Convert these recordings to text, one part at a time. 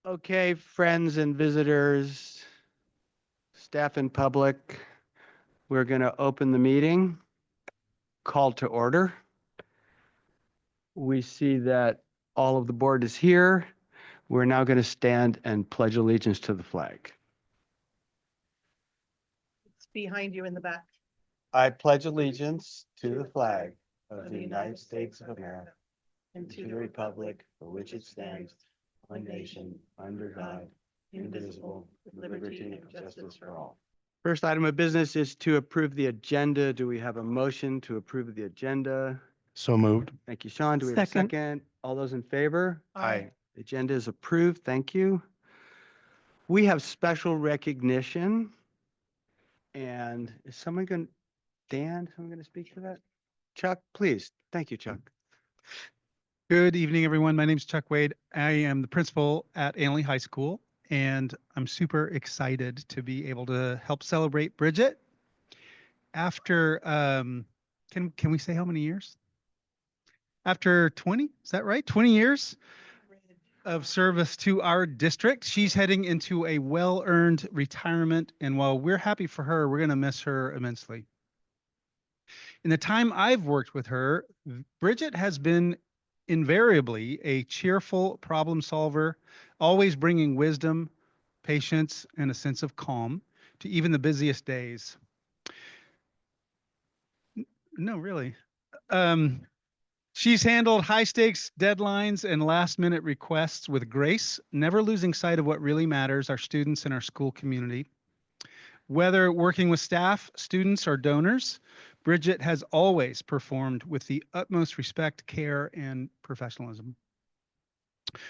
Okay, friends and visitors, staff and public, we're going to open the meeting. Call to order. We see that all of the board is here. We're now going to stand and pledge allegiance to the flag. It's behind you in the back. I pledge allegiance to the flag of the United States of America and to the republic for which it stands, one nation, under God, indivisible, with liberty and justice for all. First item of business is to approve the agenda. Do we have a motion to approve the agenda? So moved. Thank you, Sean. Do we have a Second. second? All those in favor? Aye. The agenda is approved. Thank you. We have special recognition. And is someone going, someone going to speak to that? Chuck, please. Thank you, Chuck. Good evening, everyone. My name is Chuck Wade. I am the principal at Annalee High School, and I'm super excited to be able to help celebrate Bridget. After, can we say how many years? After 20, is that right? 20 years of service to our district. She's heading into a well-earned retirement, and while we're happy for her, we're going to miss her immensely. In the time I've worked with her, Bridget has been invariably a cheerful problem solver, always bringing wisdom, patience, and a sense of calm to even the busiest days. No, really. She's handled high stakes deadlines and last minute requests with grace, never losing sight of what really matters, our students and our school community. Whether working with staff, students, or donors, Bridget has always performed with the utmost respect, care, and professionalism.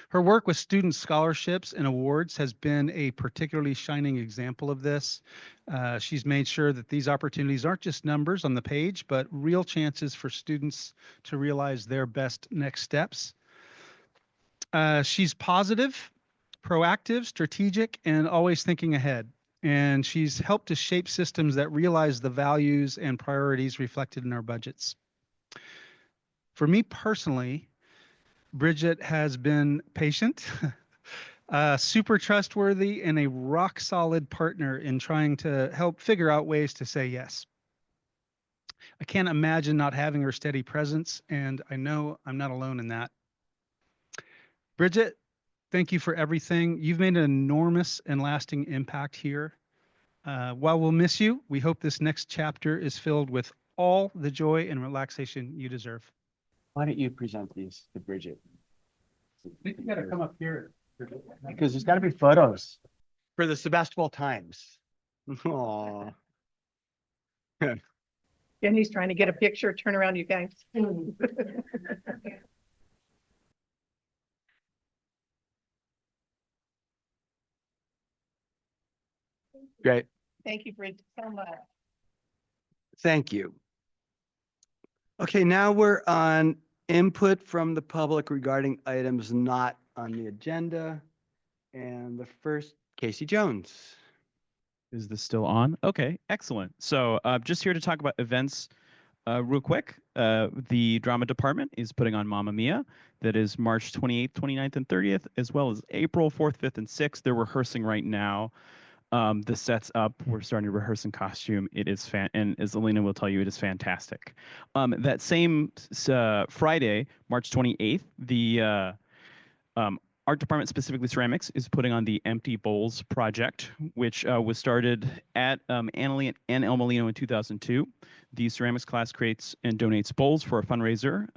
Her work with student scholarships and awards has been a particularly shining example of this. She's made sure that these opportunities aren't just numbers on the page, but real chances for students to realize their best next steps. She's positive, proactive, strategic, and always thinking ahead. And she's helped to shape systems that realize the values and priorities reflected in our budgets. For me personally, Bridget has been patient, super trustworthy, and a rock solid partner in trying to help figure out ways to say yes. I can't imagine not having her steady presence, and I know I'm not alone in that. Bridget, thank you for everything. You've made an enormous and lasting impact here. While we'll miss you, we hope this next chapter is filled with all the joy and relaxation you deserve. Why don't you present these to Bridget? I think you got to come up here. Because there's got to be photos for the Sebastopol Times. Aww. Jenny's trying to get a picture. Turn around, you guys. Great. Thank you, Bridget, so much. Thank you. Okay, now we're on input from the public regarding items not on the agenda. And the first, Casey Jones. Is this still on? Okay, excellent. So just here to talk about events real quick. The drama department is putting on Mamma Mia. That is March 28th, 29th, and 30th, as well as April 4th, 5th, and 6th. They're rehearsing right now. The set's up. We're starting to rehearse in costume. It is and as Alina will tell you, it is fantastic. That same Friday, March 28th, the art department, specifically ceramics, is putting on the Empty Bowls project, which was started at Annalee and El Molino in 2002. The ceramics class creates and donates bowls for a fundraiser.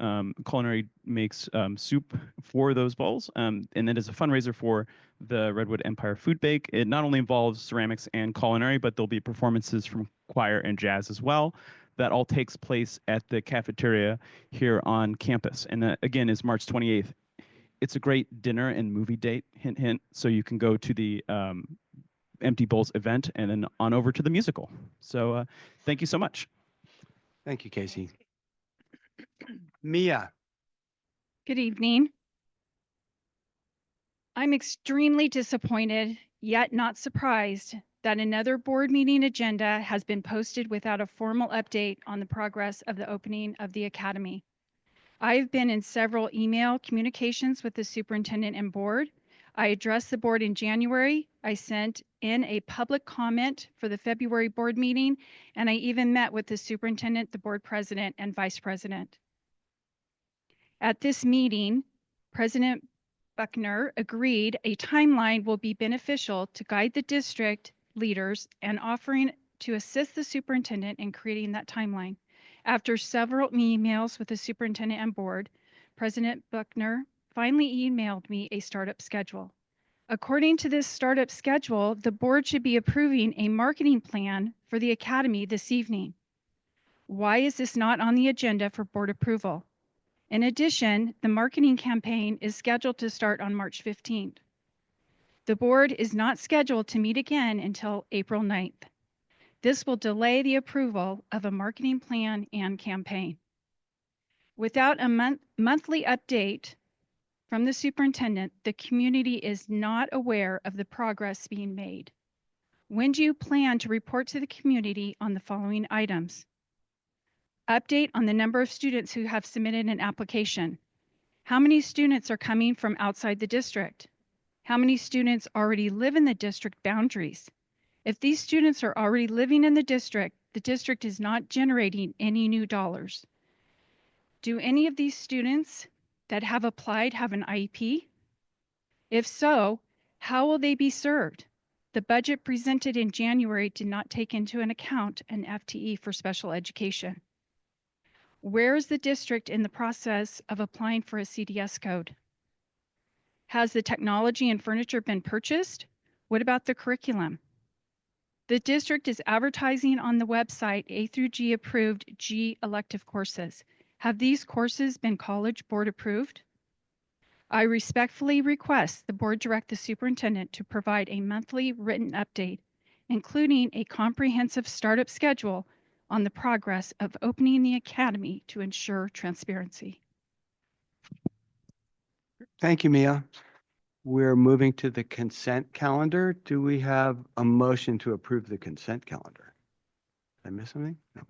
Culinary makes soup for those bowls, and that is a fundraiser for the Redwood Empire Food Bake. It not only involves ceramics and culinary, but there'll be performances from choir and jazz as well. That all takes place at the cafeteria here on campus, and that again is March 28th. It's a great dinner and movie date, hint, hint. So you can go to the Empty Bowls event and then on over to the musical. So thank you so much. Thank you, Casey. Mia. Good evening. I'm extremely disappointed, yet not surprised, that another board meeting agenda has been posted without a formal update on the progress of the opening of the academy. I've been in several email communications with the superintendent and board. I addressed the board in January. I sent in a public comment for the February board meeting, and I even met with the superintendent, the board president, and vice president. At this meeting, President Buckner agreed a timeline will be beneficial to guide the district leaders and offering to assist the superintendent in creating that timeline. After several emails with the superintendent and board, President Buckner finally emailed me a startup schedule. According to this startup schedule, the board should be approving a marketing plan for the academy this evening. Why is this not on the agenda for board approval? In addition, the marketing campaign is scheduled to start on March 15th. The board is not scheduled to meet again until April 9th. This will delay the approval of a marketing plan and campaign. Without a monthly update from the superintendent, the community is not aware of the progress being made. When do you plan to report to the community on the following items? Update on the number of students who have submitted an application. How many students are coming from outside the district? How many students already live in the district boundaries? If these students are already living in the district is not generating any new dollars. Do any of these students that have applied have an IEP? If so, how will they be served? The budget presented in January did not take into account an FTE for special education. Where is the district in the process of applying for a CDS code? Has the technology and furniture been purchased? What about the curriculum? The district is advertising on the website A through G approved G elective courses. Have these courses been College Board approved? I respectfully request the board direct the superintendent to provide a monthly written update, including a comprehensive startup schedule on the progress of opening the academy to ensure transparency. Thank you, Mia. We're moving to the consent calendar. Do we have a motion to approve the consent calendar? Did I miss something? No.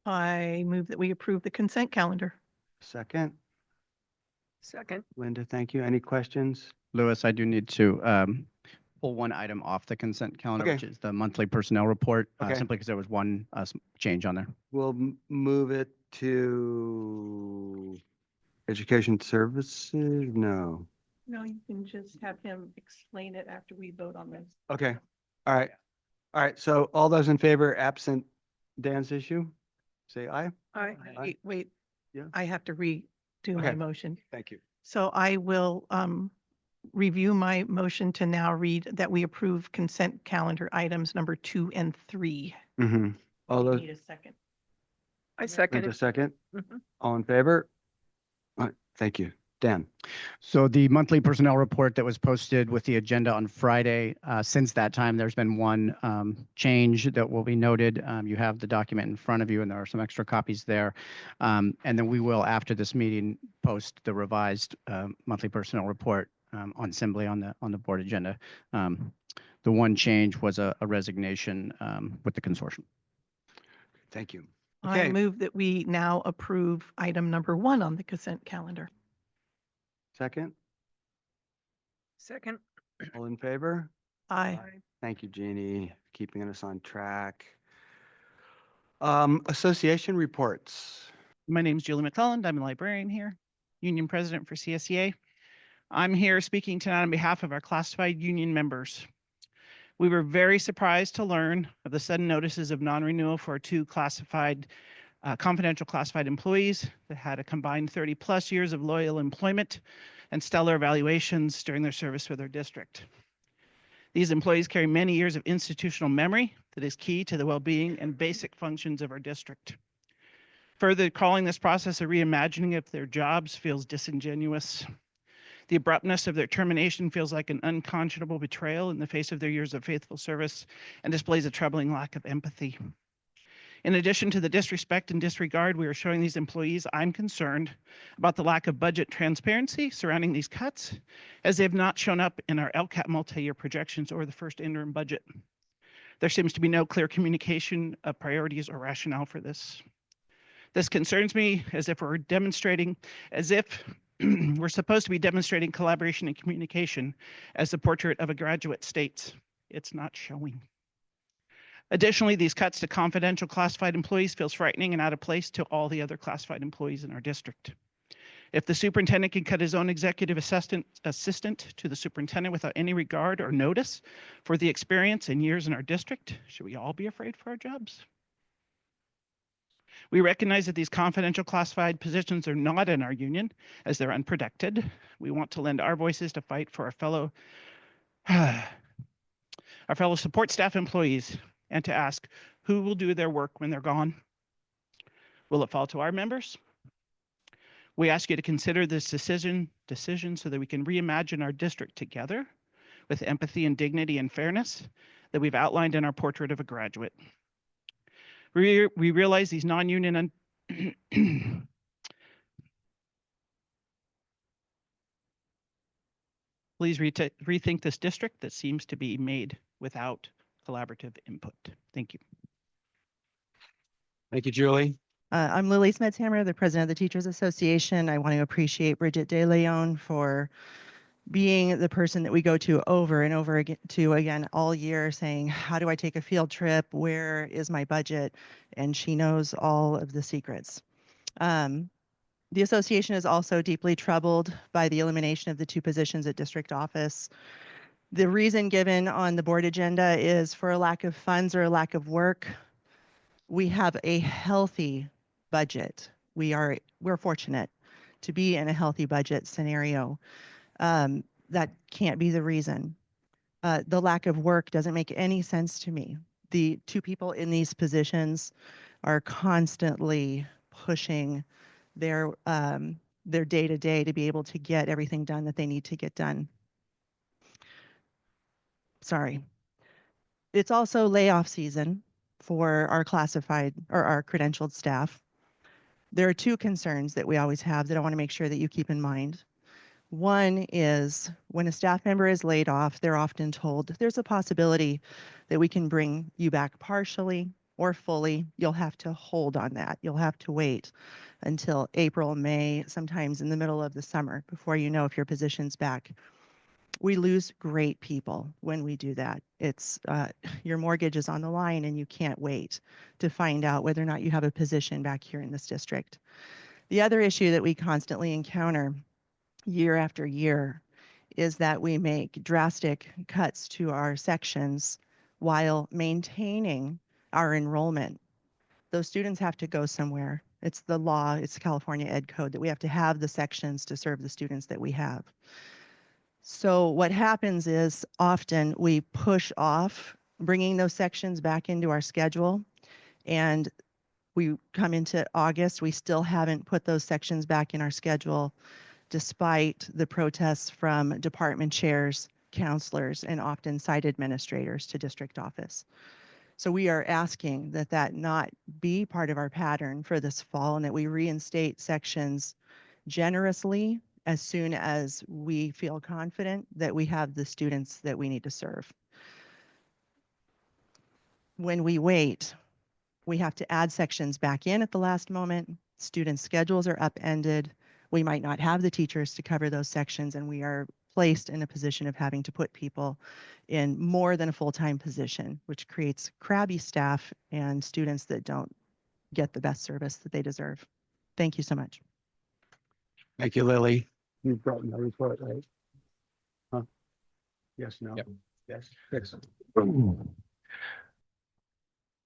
I move that we approve the consent calendar. Second, Second. Linda, thank you. Any questions? Louis, I do need to pull one item off the consent calendar, Okay. which is the monthly personnel report, Okay. simply because there was one change on there. We'll move it to education services? No. No, you can just have him explain it after we vote on this. Okay. All right. All right. So all those in favor, absent Dan's issue, say aye. Aye. Aye. Wait. Yeah. I have to redo my Okay. motion. Thank you. So I will review my motion to now read that we approve consent calendar items number 2 and 3. Mm-hmm. All You those, need a second. I Linda, second. second. Mhm. All in favor? All right. Thank you. Dan. So the monthly personnel report that was posted with the agenda on Friday, since that time, there's been one change that will be noted. You have the document in front of you, and there are some extra copies there. And then we will, after this meeting, post the revised monthly personnel report on Assembly on the board agenda. The one change was a resignation with the consortium. Thank you. I Okay. move that we now approve item number 1 on the consent calendar. Second. Second. All in favor? Aye. Thank you, Jeannie, keeping us on track. Association reports. My name is Julie McClelland. I'm a librarian here, union president for CSEA. I'm here speaking tonight on behalf of our classified union members. We were very surprised to learn of the sudden notices of non-renewal for 2 classified, confidential classified employees that had a combined 30+ years of loyal employment and stellar evaluations during their service with their district. These employees carry many years of institutional memory that is key to the well-being and basic functions of our district. Further, calling this process a reimagining of their jobs feels disingenuous. The abruptness of their termination feels like an unconscionable betrayal in the face of their years of faithful service and displays a troubling lack of empathy. In addition to the disrespect and disregard we are showing these employees, I'm concerned about the lack of budget transparency surrounding these cuts, as they have not shown up in our LCAP multi-year projections or the first interim budget. There seems to be no clear communication of priorities or rationale for this. This concerns me as if we're demonstrating as if we're supposed to be demonstrating collaboration and communication, as the portrait of a graduate states. It's not showing. Additionally, these cuts to confidential classified employees feels frightening and out of place to all the other classified employees in our district. If the superintendent can cut his own executive assistant to the superintendent without any regard or notice for the experience and years in our district, should we all be afraid for our jobs? We recognize that these confidential classified positions are not in our union as they're unprotected. We want to lend our voices to fight for our fellow support staff employees and to ask who will do their work when they're gone. Will it fall to our members? We ask you to consider this decision so that we can reimagine our district together with empathy and dignity and fairness that we've outlined in our portrait of a graduate. We realize these non-union Please rethink this district that seems to be made without collaborative input. Thank you. Thank you, Julie. I'm Lily Smetshammer, the president of the Teachers Association. I want to appreciate Bridget De Leon for being the person that we go to over and over again all year, saying, how do I take a field trip? Where is my budget? And she knows all of the secrets. The association is also deeply troubled by the elimination of the 2 positions at district office. The reason given on the board agenda is for a lack of funds or a lack of work. We have a healthy budget. We're fortunate to be in a healthy budget scenario. That can't be the reason. The lack of work doesn't make any sense to me. The 2 people in these positions are constantly pushing their day-to-day to be able to get everything done that they need to get done. Sorry. It's also layoff season for our classified or our credentialed staff. There are 2 concerns that we always have that I want to make sure that you keep in mind. One is when a staff member is laid off, they're often told there's a possibility that we can bring you back partially or fully. You'll have to hold on that. You'll have to wait until April, May, sometimes in the middle of the summer before you know if your position's back. We lose great people when we do that. It's your mortgage is on the line and you can't wait to find out whether or not you have a position back here in this district. The other issue that we constantly encounter year after year is that we make drastic cuts to our sections while maintaining our enrollment. Those students have to go somewhere. It's the law, it's the California Ed Code that we have to have the sections to serve the students that we have. So what happens is often we push off bringing those sections back into our schedule, and we come into August, we still haven't put those sections back in our schedule despite the protests from department chairs, counselors, and often site administrators to district office. So we are asking that that not be part of our pattern for this fall and that we reinstate sections generously as soon as we feel confident that we have the students that we need to serve. When we wait, we have to add sections back in at the last moment. Student schedules are upended. We might not have the teachers to cover those sections, and we are placed in a position of having to put people in more than a full-time position, which creates crabby staff and students that don't get the best service that they deserve. Thank you so much. Thank you, Lily. You've brought my report, right? Huh? Yes, no? Yep. Yes. Yes.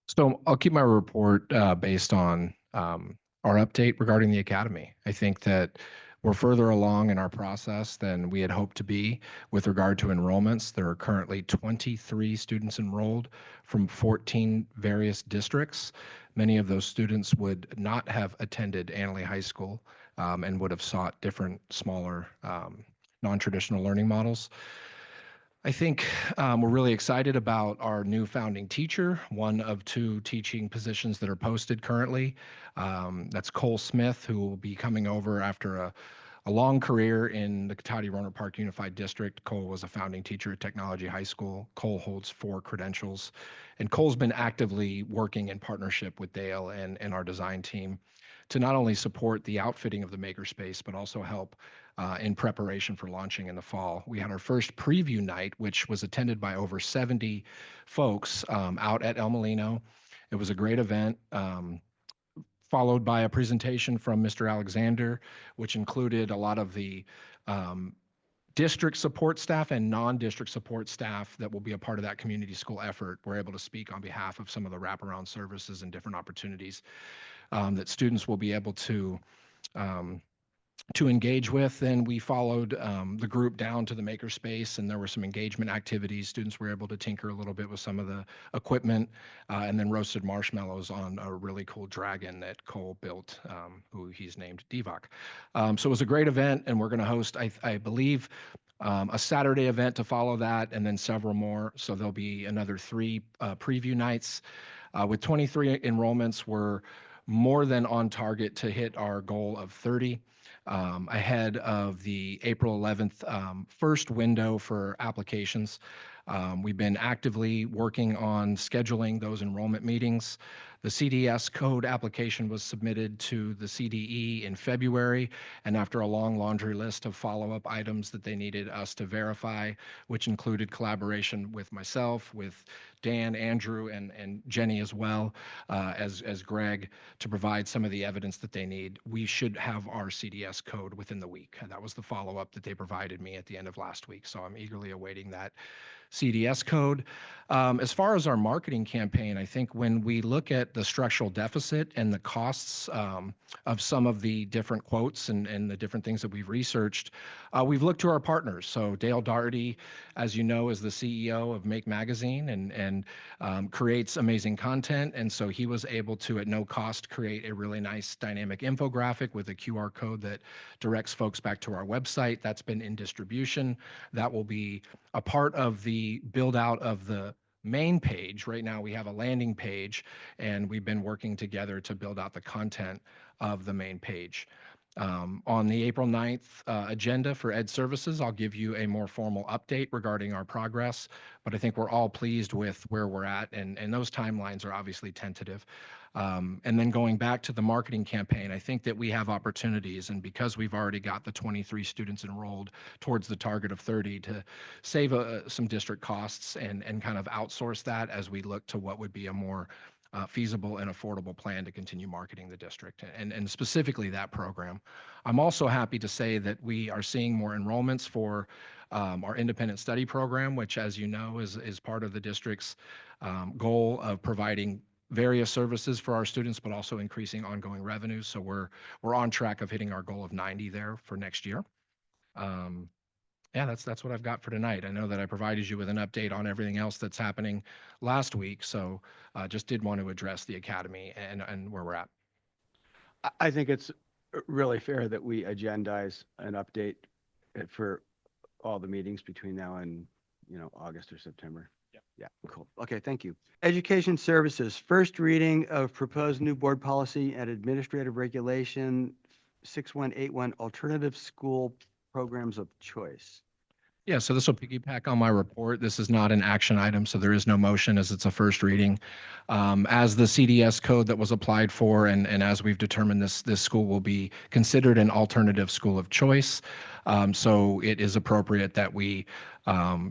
So I'll keep my report based on our update regarding the academy. I think that we're further along in our process than we had hoped to be with regard to enrollments. There are currently 23 students enrolled from 14 various districts. Many of those students would not have attended Annalee High School and would have sought different, smaller, non-traditional learning models. I think we're really excited about our new founding teacher, one of 2 teaching positions that are posted currently. That's Cole Smith, who will be coming over after a long career in the Cotati-Rohnert Park Unified District. Cole was a founding teacher at Technology High School. Cole holds 4 credentials, and Cole's been actively working in partnership with Dale and our design team to not only support the outfitting of the makerspace, but also help in preparation for launching in the fall. We had our first preview night, which was attended by over 70 folks out at El Molino. It was a great event. Followed by a presentation from Mr. Alexander, which included a lot of the district support staff and non-district support staff that will be a part of that community school effort. We're able to speak on behalf of some of the wraparound services and different opportunities that students will be able to engage with. And we followed the group down to the makerspace, and there were some engagement activities. Students were able to tinker a little bit with some of the equipment, and then roasted marshmallows on a really cool dragon that Cole built, who he's named Divok. So it was a great event, and we're going to host, I believe, a Saturday event to follow that, and then several more. So there'll be another 3 preview nights. With 23 enrollments, we're more than on target to hit our goal of 30. Ahead of the April 11th first window for applications. We've been actively working on scheduling those enrollment meetings. The CDS code application was submitted to the CDE in February, and after a long laundry list of follow-up items that they needed us to verify, which included collaboration with myself, with Dan, Andrew, and Jenny as well as Greg, to provide some of the evidence that they need, we should have our CDS code within the week. And that was the follow-up that they provided me at the end of last week. So I'm eagerly awaiting that CDS code. As far as our marketing campaign, I think when we look at the structural deficit and the costs of some of the different quotes and the different things that we've researched, we've looked to our partners. So Dale Daugherty, as you know, is the CEO of Make Magazine and creates amazing content. And so he was able to, at no cost, create a really nice dynamic infographic with a QR code that directs folks back to our website. That's been in distribution. That will be a part of the build out of the main page. Right now we have a landing page, and we've been working together to build out the content of the main page. On the April 9th agenda for Ed Services, I'll give you a more formal update regarding our progress, but I think we're all pleased with where we're at, and those timelines are obviously tentative. And then going back to the marketing campaign, I think that we have opportunities, and because we've already got the 23 students enrolled towards the target of 30, to save some district costs and kind of outsource that as we look to what would be a more feasible and affordable plan to continue marketing the district and specifically that program. I'm also happy to say that we are seeing more enrollments for our independent study program, which, as you know, is part of the district's goal of providing various services for our students, but also increasing ongoing revenues. So we're on track of hitting our goal of 90 there for next year. Yeah, that's what I've got for tonight. I know that I provided you with an update on everything else that's happening last week, so just did want to address the academy and where we're at. I think it's really fair that we agendize an update for all the meetings between now and, August or September. Yeah, cool. Okay, thank you. Education Services, first reading of proposed new board policy and administrative regulation 6181, alternative school programs of choice. Yeah, so this will piggyback on my report. This is not an action item, so there is no motion as it's a first reading. As the CDS code that was applied for, and as we've determined, this school will be considered an alternative school of choice. So it is appropriate that we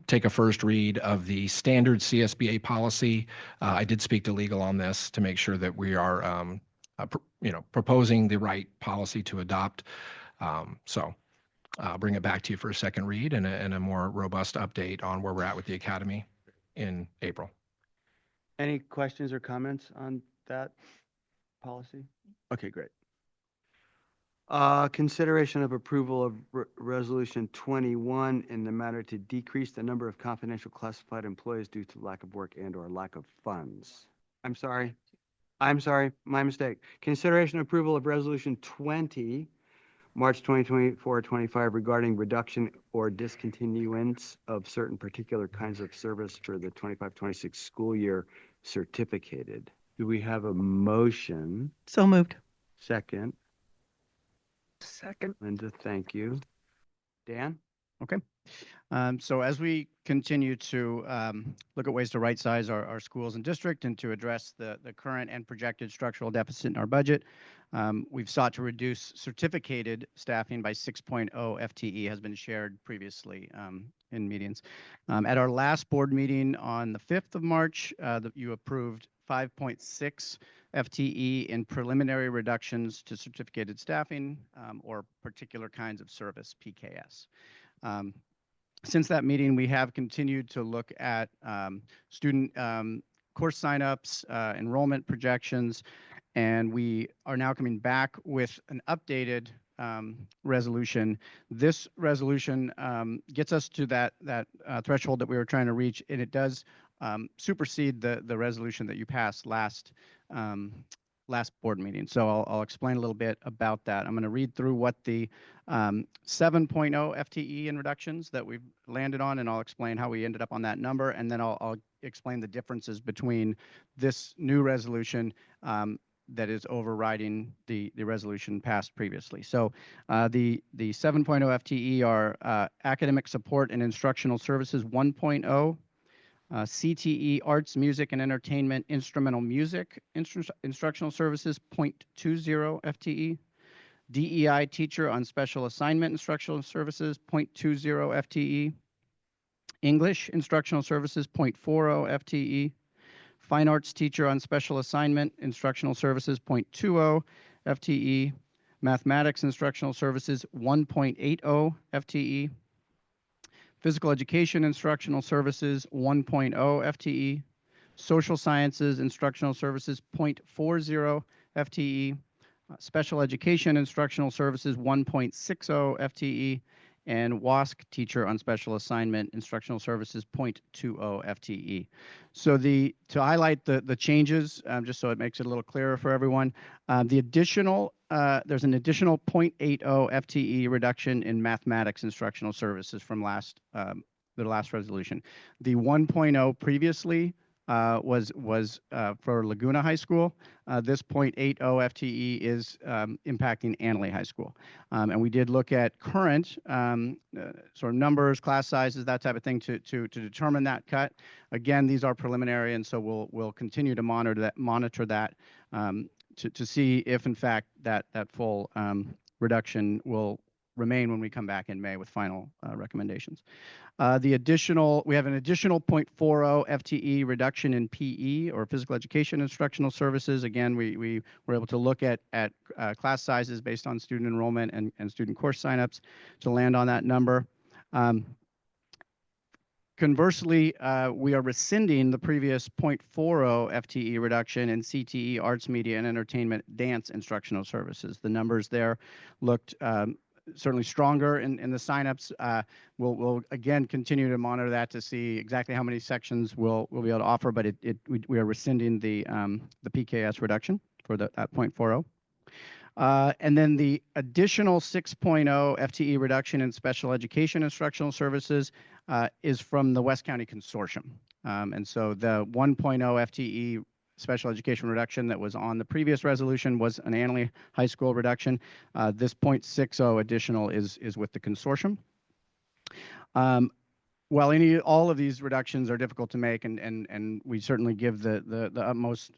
take a first read of the standard CSBA policy. I did speak to legal on this to make sure that we are, proposing the right policy to adopt. So I'll bring it back to you for a second read and a more robust update on where we're at with the academy in April. Any questions or comments on that policy? Okay, great. Consideration of approval of resolution 21 in the matter to decrease the number of confidential classified employees due to lack of work and/or lack of funds. I'm sorry, my mistake. Consideration approval of resolution 20, March 2024-25 regarding reduction or discontinuance of certain particular kinds of service for the 25-26 school year certificated. Do we have a motion? So moved. Second. Second. Linda, thank you. Dan? Okay. So as we continue to look at ways to right-size our schools and district and to address the current and projected structural deficit in our budget, we've sought to reduce certificated staffing by 6.0 FTE has been shared previously in meetings. At our last board meeting on the 5th of March, you approved 5.6 FTE in preliminary reductions to certificated staffing or particular kinds of service, PKS. Since that meeting, we have continued to look at student course signups, enrollment projections, and we are now coming back with an updated resolution. This resolution gets us to that threshold that we were trying to reach, and it does supersede the resolution that you passed last board meeting. So I'll explain a little bit about that. I'm going to read through what the 7.0 FTE in reductions that we've landed on, and I'll explain how we ended up on that number, and then I'll explain the differences between this new resolution that is overriding the resolution passed previously. So the 7.0 FTE are academic support and instructional services 1.0, CTE arts, music and entertainment, instrumental music, instructional services 0.20 FTE, DEI teacher on special assignment instructional services 0.20 FTE, English instructional services 0.40 FTE, fine arts teacher on special assignment instructional services 0.20 FTE, mathematics instructional services 1.80 FTE, physical education instructional services 1.0 FTE, social sciences instructional services 0.40 FTE, special education instructional services 1.60 FTE, and WASC teacher on special assignment instructional services 0.20 FTE. So to highlight the changes, just so it makes it a little clearer for everyone, there's an additional 0.80 FTE reduction in mathematics instructional services from the last resolution. The 1.0 previously was for Laguna High School. This 0.80 FTE is impacting Annalee High School. And we did look at current sort of numbers, class sizes, that type of thing to determine that cut. Again, these are preliminary, and so we'll continue to monitor that to see if in fact that full reduction will remain when we come back in May with final recommendations. We have an additional 0.40 FTE reduction in PE or physical education instructional services. Again, we were able to look at class sizes based on student enrollment and student course signups to land on that number. Conversely, we are rescinding the previous 0.40 FTE reduction in CTE arts, media, and entertainment dance instructional services. The numbers there looked certainly stronger in the signups. We'll again continue to monitor that to see exactly how many sections we'll be able to offer, but we are rescinding the PKS reduction for that 0.40. And then the additional 6.0 FTE reduction in special education instructional services is from the West County Consortium. And so the 1.0 FTE special education reduction that was on the previous resolution was an Annalee High School reduction. This 0.60 additional is with the consortium. While all of these reductions are difficult to make, and we certainly give the utmost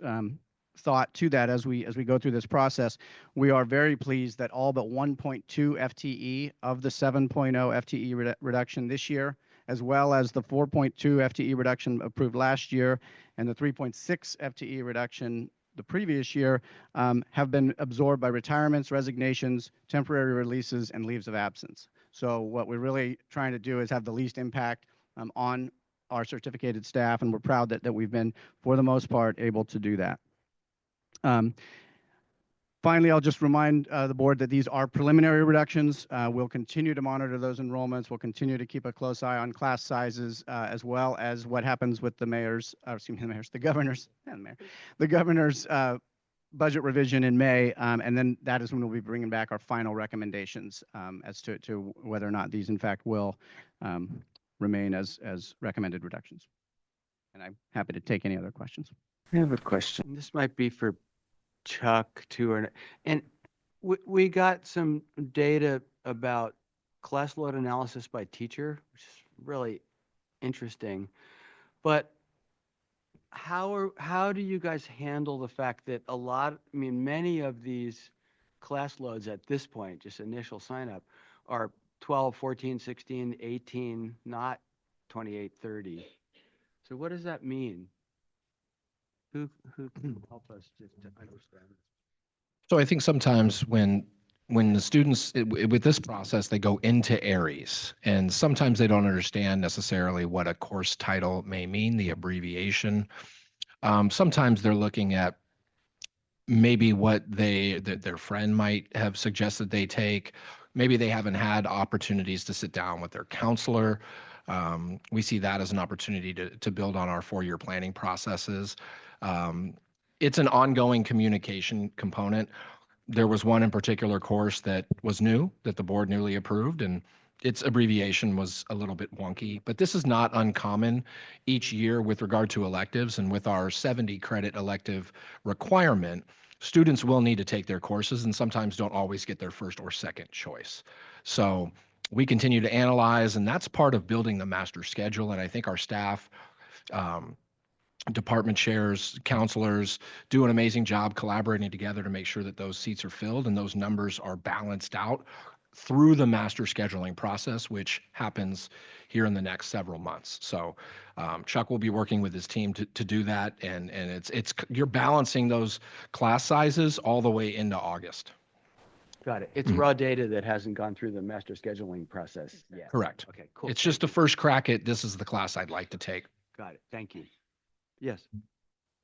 thought to that as we go through this process, we are very pleased that all but 1.2 FTE of the 7.0 FTE reduction this year, as well as the 4.2 FTE reduction approved last year and the 3.6 FTE reduction the previous year, have been absorbed by retirements, resignations, temporary releases, and leaves of absence. So what we're really trying to do is have the least impact on our certificated staff, and we're proud that we've been, for the most part, able to do that. Finally, I'll just remind the board that these are preliminary reductions. We'll continue to monitor those enrollments. We'll continue to keep a close eye on class sizes, as well as what happens with the governor's budget revision in May, and then that is when we'll be bringing back our final recommendations as to whether or not these, in fact, will remain as recommended reductions. And I'm happy to take any other questions. I have a question. This might be for Chuck too, and we got some data about class load analysis by teacher, which is really interesting. But how do you guys handle the fact that many of these class loads at this point, just initial sign up, are 12, 14, 16, 18, not 28, 30. So what does that mean? Who can help us just to understand? So I think sometimes when the students with this process, they go into ARIES, and sometimes they don't understand necessarily what a course title may mean, the abbreviation. Sometimes they're looking at maybe what their friend might have suggested they take. Maybe they haven't had opportunities to sit down with their counselor. We see that as an opportunity to build on our 4-year planning processes. It's an ongoing communication component. There was one in particular course that was new, that the board newly approved, and its abbreviation was a little bit wonky, but this is not uncommon each year with regard to electives. And with our 70 credit elective requirement, students will need to take their courses and sometimes don't always get their first or second choice. So we continue to analyze, and that's part of building the master schedule. And I think our staff, department chairs, counselors do an amazing job collaborating together to make sure that those seats are filled and those numbers are balanced out through the master scheduling process, which happens here in the next several months. So Chuck will be working with his team to do that. And it's you're balancing those class sizes all the way into August. Got it. It's raw data that hasn't gone through the master scheduling process yet. Correct. Okay, cool. It's just a first crack at this is the class I'd like to take. Got it. Thank you. Yes.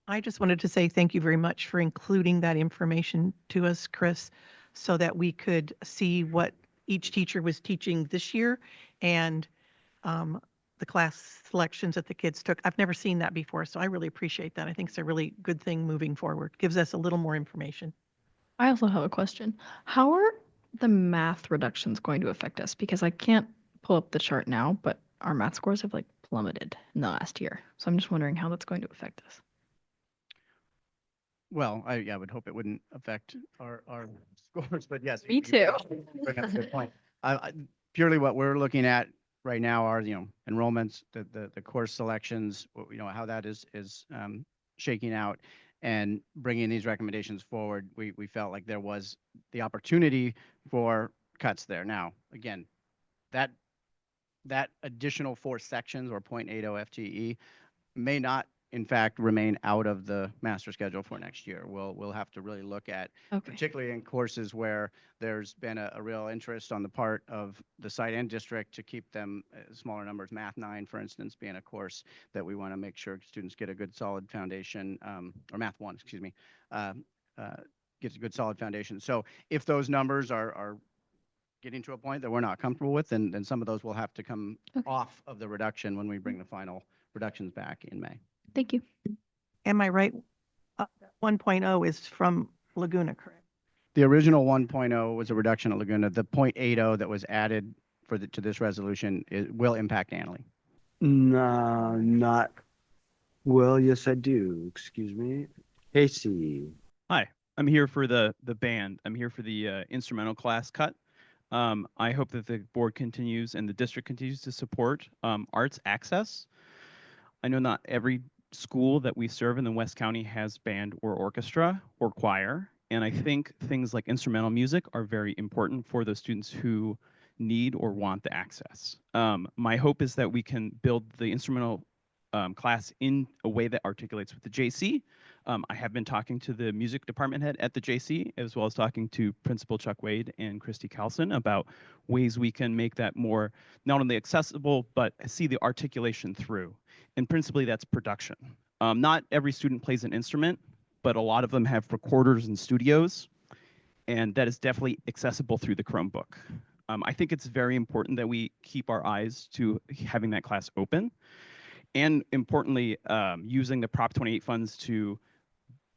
I just wanted to say thank you very much for including that information to us, Chris, so that we could see what each teacher was teaching this year and the class selections that the kids took. I've never seen that before, so I really appreciate that. I think it's a really good thing moving forward. Gives us a little more information. I also have a question. How are the math reductions going to affect us? Because I can't pull up the chart now, but our math scores have like plummeted in the last year. So I'm just wondering how that's going to affect us. Well, I would hope it wouldn't affect our scores, but yes. Me too. Bring up a good point. Purely what we're looking at right now are, enrollments, the course selections, how that is shaking out and bringing these recommendations forward. We felt like there was the opportunity for cuts there. Now, again, that additional 4 sections or 0.80 FTE may not, in fact, remain out of the master schedule for next year. We'll have to really look at, particularly in courses where there's been a real interest on the part of the site and district to keep them smaller numbers. Math 9, for instance, being a course that we want to make sure students get a good solid foundation, or Math 1, excuse me, gets a good solid foundation. So if those numbers are getting to a point that we're not comfortable with, then some of those will have to come off of the reduction when we bring the final reductions back in May. Thank you. Am I right? 1.0 is from Laguna, correct? The original 1.0 was a reduction at Laguna. The 0.80 that was added to this resolution will impact Annalee. No, not. Well, yes, I do. Excuse me. Casey. Hi, I'm here for the band. I'm here for the instrumental class cut. I hope that the board continues and the district continues to support arts access. I know not every school that we serve in the West County has band or orchestra or choir, and I think things like instrumental music are very important for those students who need or want the access. My hope is that we can build the instrumental class in a way that articulates with the JC. I have been talking to the music department head at the JC, as well as talking to Principal Chuck Wade and Christy Carlson about ways we can make that more not only accessible, but see the articulation through. And principally, that's production. Not every student plays an instrument, but a lot of them have recorders and studios, and that is definitely accessible through the Chromebook. I think it's very important that we keep our eyes to having that class open, and importantly, using the Prop 28 funds to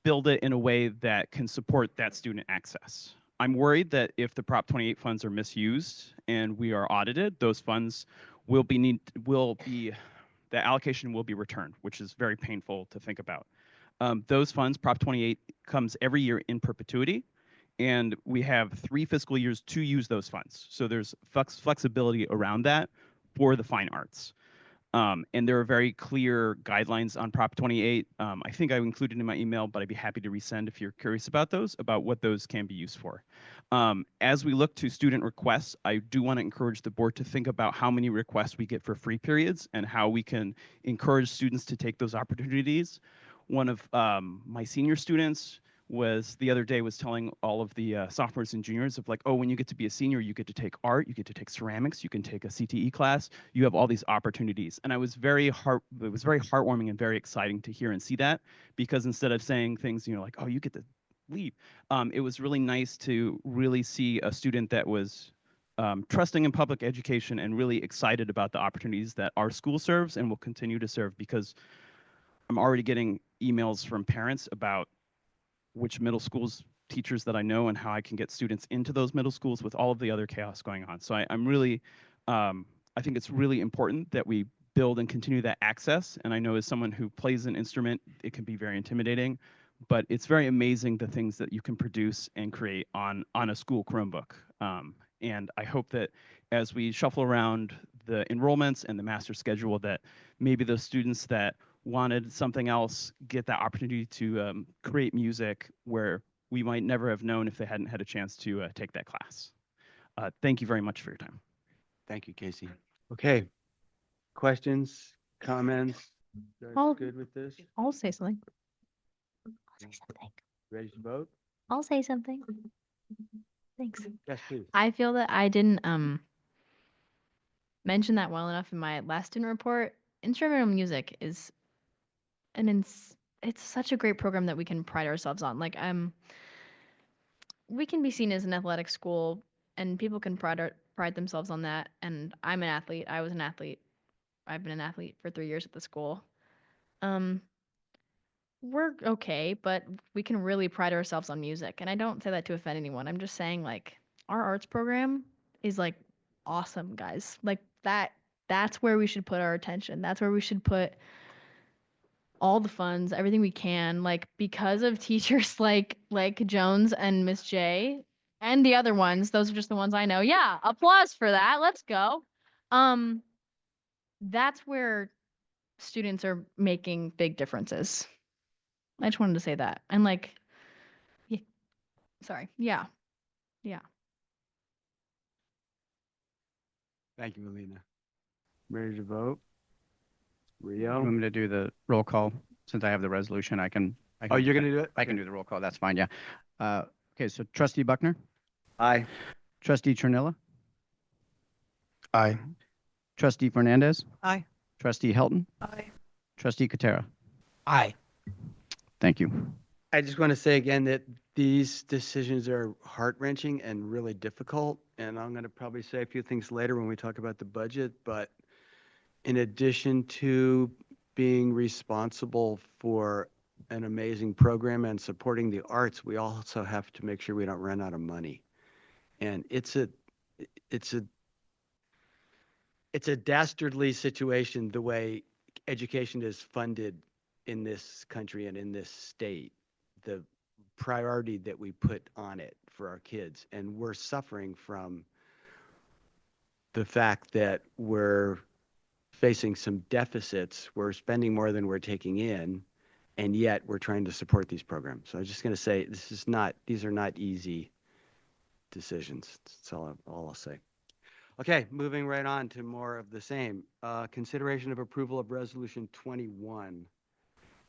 build it in a way that can support that student access. I'm worried that if the Prop 28 funds are misused and we are audited, those funds the allocation will be returned, which is very painful to think about. Those funds, Prop 28 comes every year in perpetuity, and we have 3 fiscal years to use those funds. So there's flexibility around that for the fine arts. And there are very clear guidelines on Prop 28. I think I included in my email, but I'd be happy to resend if you're curious about those, about what those can be used for. As we look to student requests, I do want to encourage the board to think about how many requests we get for free periods and how we can encourage students to take those opportunities. One of my senior students the other day was telling all of the sophomores and juniors of like, oh, when you get to be a senior, you get to take art, you get to take ceramics, you can take a CTE class, you have all these opportunities. And it was very heartwarming and very exciting to hear and see that, because instead of saying things, like, oh, you get to leave, it was really nice to really see a student that was trusting in public education and really excited about the opportunities that our school serves and will continue to serve, because I'm already getting emails from parents about which middle schools teachers that I know and how I can get students into those middle schools with all of the other chaos going on. So I'm really, I think it's really important that we build and continue that access. And I know as someone who plays an instrument, it can be very intimidating, but it's very amazing the things that you can produce and create on a school Chromebook. And I hope that as we shuffle around the enrollments and the master schedule, that maybe those students that wanted something else get that opportunity to create music where we might never have known if they hadn't had a chance to take that class. Thank you very much for your time. Thank you, Casey. Okay. Questions, comments? You guys I'll- good with this? I'll say something. Ready to vote? I'll say something. Thanks. Yes, please. I feel that I didn't mention that well enough in my last student report. Instrumental music is it's such a great program that we can pride ourselves on. Like we can be seen as an athletic school, and people can pride themselves on that. And I'm an athlete. I was an athlete. I've been an athlete for 3 years at the school. We're okay, but we can really pride ourselves on music. And I don't say that to offend anyone. I'm just saying, like, our arts program is like awesome, guys. Like that's where we should put our attention. That's where we should put all the funds, everything we can, like, because of teachers like Jones and Miss J and the other ones. Those are just the ones I know. Yeah, applause for that. Let's go. That's where students are making big differences. I just wanted to say that. And like, sorry. Yeah. Thank you, Melina. Ready to vote? You Rio? want me to do the roll call? Since I have the resolution, I can. Oh, you're gonna do it? I can do the roll call. That's fine. Yeah. Okay. So Trustee Buckner, Aye. Trustee Chernilla, Aye. Trustee Fernandez, Aye. Trustee Helton, Aye. Trustee Katera. Aye. Thank you. I just want to say again that these decisions are heart-wrenching and really difficult. And I'm going to probably say a few things later when we talk about the budget. But in addition to being responsible for an amazing program and supporting the arts, we also have to make sure we don't run out of money. And it's a dastardly situation the way education is funded in this country and in this state, the priority that we put on it for our kids. And we're suffering from the fact that we're facing some deficits. We're spending more than we're taking in, and yet we're trying to support these programs. So I'm just going to say these are not easy decisions. That's all I'll say. Okay, moving right on to more of the same. Consideration of approval of Resolution 21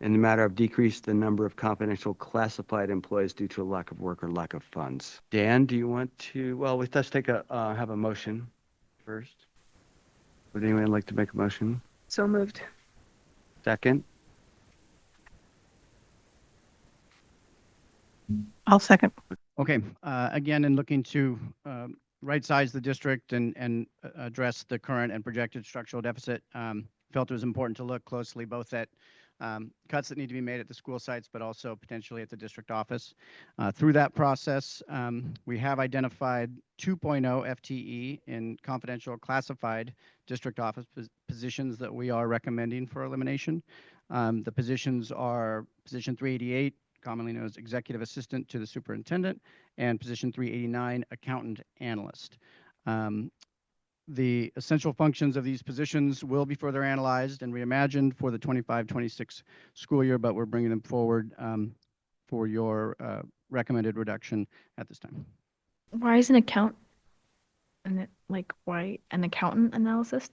in the matter of decrease the number of confidential classified employees due to a lack of work or lack of funds. Dan, do you want to, well, let's have a motion first. Would anyone like to make a motion? So moved. Second? I'll second. Okay. Again, in looking to right-size the district and address the current and projected structural deficit, felt it was important to look closely both at cuts that need to be made at the school sites, but also potentially at the district office. Through that process, we have identified 2.0 FTE in confidential classified district office positions that we are recommending for elimination. The positions are position 388, commonly known as executive assistant to the superintendent, and position 389, accountant analyst. The essential functions of these positions will be further analyzed and reimagined for the 25-26 school year, but we're bringing them forward for your recommended reduction at this time. Why is an account and it like why an accountant analysis?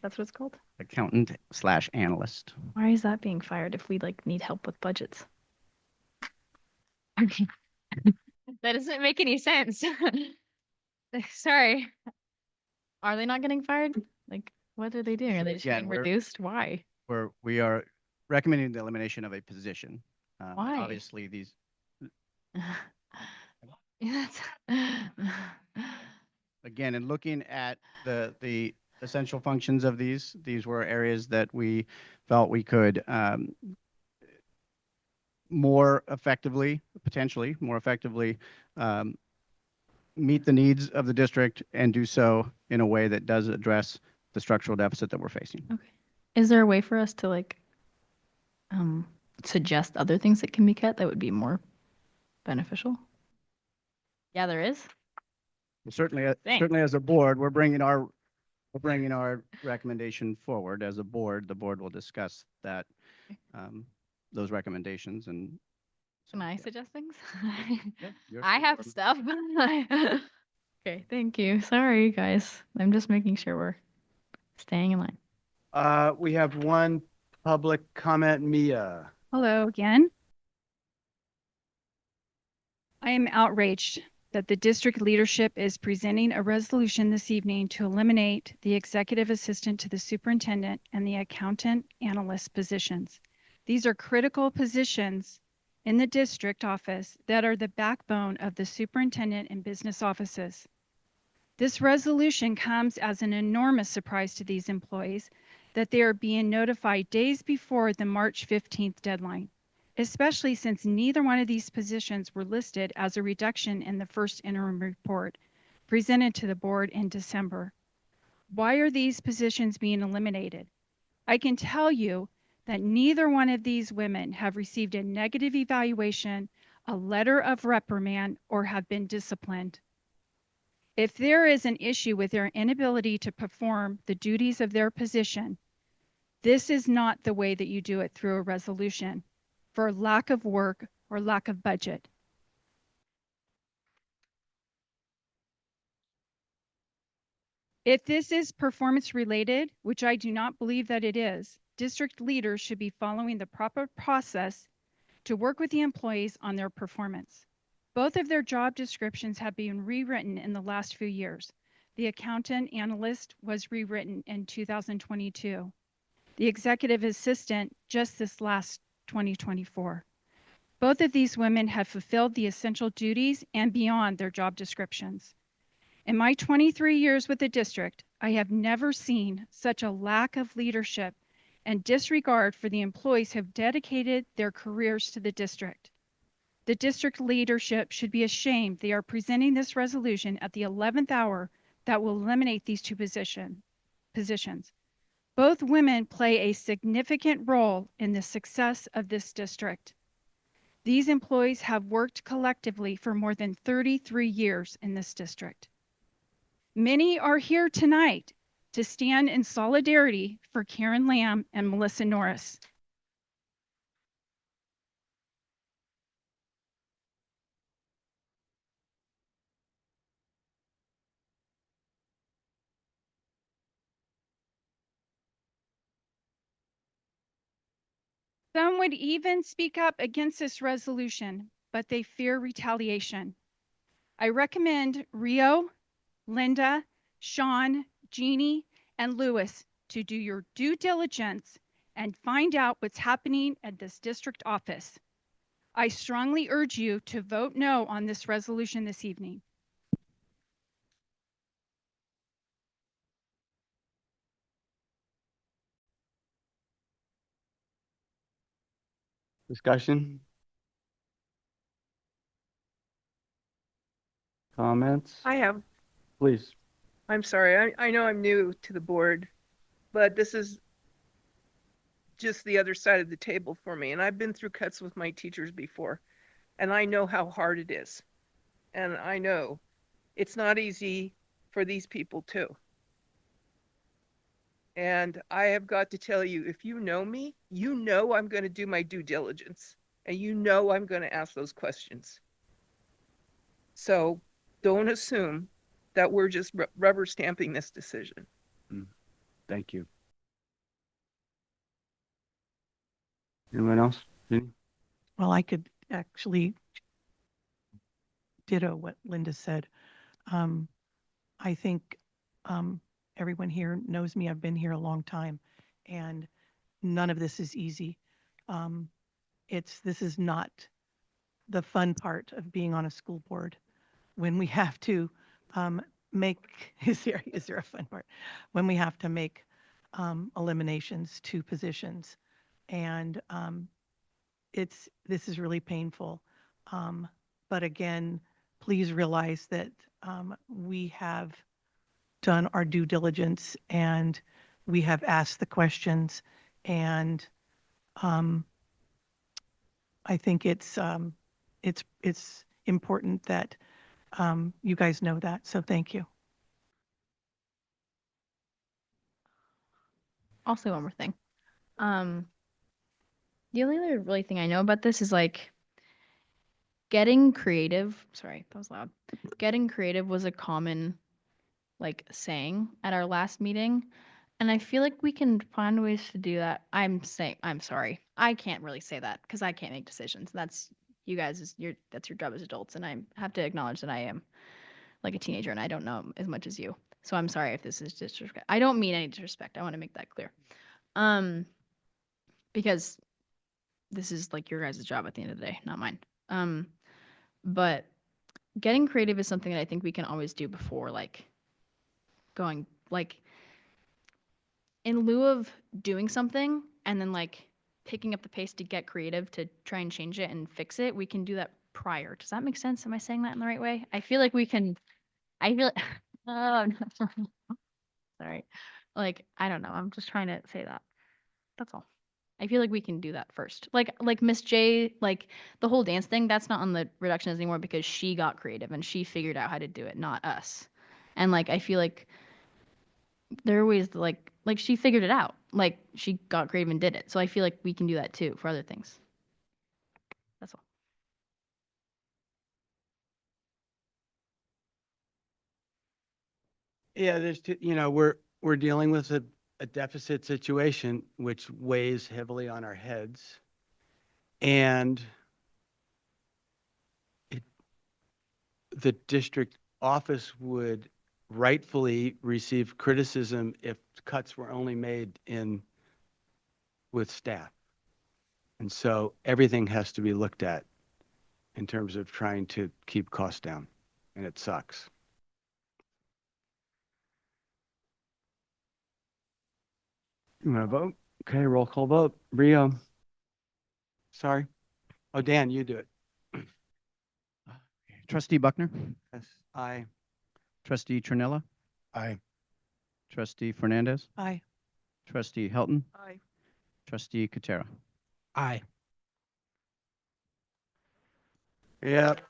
That's what it's called? Accountant / analyst. Why is that being fired if we like need help with budgets? That doesn't make any sense. Sorry. Are they not getting fired? Like, what are they doing? Are they just Again, getting we're- reduced? Why? We are recommending the elimination of a position. Why? Obviously, these Yeah, again, in looking at the essential functions of these were areas that we felt we could potentially more effectively meet the needs of the district and do so in a way that does address the structural deficit that we're facing. Okay. Is there a way for us to like suggest other things that can be cut that would be more beneficial? Yeah, there is. Certainly, Thanks. certainly as a board, we're bringing our recommendation forward. As a board, the board will discuss that, those recommendations and. Can I suggest things? Yeah, you're I have board. stuff. Okay, thank you. Sorry, guys. I'm just making sure we're staying in line. We have one public comment, Mia. Hello again. I am outraged that the district leadership is presenting a resolution this evening to eliminate the executive assistant to the superintendent and the accountant analyst positions. These are critical positions in the district office that are the backbone of the superintendent and business offices. This resolution comes as an enormous surprise to these employees that they are being notified days before the March 15th deadline, especially since neither one of these positions were listed as a reduction in the first interim report presented to the board in December. Why are these positions being eliminated? I can tell you that neither one of these women have received a negative evaluation, a letter of reprimand, or have been disciplined. If there is an issue with their inability to perform the duties of their position, this is not the way that you do it through a resolution for lack of work or lack of budget. If this is performance related, which I do not believe that it is, district leaders should be following the proper process to work with the employees on their performance. Both of their job descriptions have been rewritten in the last few years. The accountant analyst was rewritten in 2022. The executive assistant just this last 2024. Both of these women have fulfilled the essential duties and beyond their job descriptions. In my 23 years with the district, I have never seen such a lack of leadership and disregard for the employees who have dedicated their careers to the district. The district leadership should be ashamed they are presenting this resolution at the 11th hour that will eliminate these two positions. Both women play a significant role in the success of this district. These employees have worked collectively for more than 33 years in this district. Many are here tonight to stand in solidarity for Karen Lamb and Melissa Norris. Some would even speak up against this resolution, but they fear retaliation. I recommend Rio, Linda, Sean, Jeannie, and Lewis to do your due diligence and find out what's happening at this district office. I strongly urge you to vote no on this resolution this evening. Discussion? Comments? Please. I'm sorry. I know I'm new to the board, but this is just the other side of the table for me. And I've been through cuts with my teachers before. And I know how hard it is. And I know it's not easy for these people too. And I have got to tell you, if you know me, you know I'm going to do my due diligence and you know I'm going to ask those questions. So don't assume that we're just rubber stamping this decision. Thank you. Anyone else? Jenny? Well, I could actually ditto what Linda said. I think everyone here knows me. I've been here a long time, and none of this is easy. This is not the fun part of being on a school board when we have to make, is there a fun part? When we have to make eliminations to positions. And this is really painful. But again, please realize that we have done our due diligence and we have asked the questions, and I think it's important that you guys know that. So thank you. I'll say one more thing. The only other really thing I know about this is like getting creative. Sorry, that was loud. Getting creative was a common like saying at our last meeting. And I feel like we can find ways to do that. I'm sorry. I can't really say that because I can't make decisions. That's you guys that's your job as adults. And I have to acknowledge that I am like a teenager and I don't know as much as you. So I'm sorry if this is disrespect. I don't mean any disrespect. I want to make that clear. Because this is like your guys' job at the end of the day, not mine. But getting creative is something that I think we can always do before like going like in lieu of doing something and then like picking up the pace to get creative to try and change it and fix it, we can do that prior. Does that make sense? Am I saying that in the right way? I feel like we can, I feel oh, no. Sorry. Like, I don't know. I'm just trying to say that. That's all. I feel like we can do that first. Like Miss J, like the whole dance thing, that's not on the reductions anymore because she got creative and she figured out how to do it, not us. And like I feel like there are ways to like she figured it out. Like she got creative and did it. So I feel like we can do that too for other things. That's all. Yeah, we're dealing with a deficit situation which weighs heavily on our heads. And the district office would rightfully receive criticism if cuts were only made with staff. And so everything has to be looked at in terms of trying to keep costs down, and it sucks. You want to vote? Okay, roll call vote. Rio. Sorry. Oh, Dan, you do it. Trustee Buckner, Yes, aye. Trustee Trinella, Aye. Trustee Fernandez, Aye. Trustee Helton, Aye. Trustee Katera. Aye. Yep.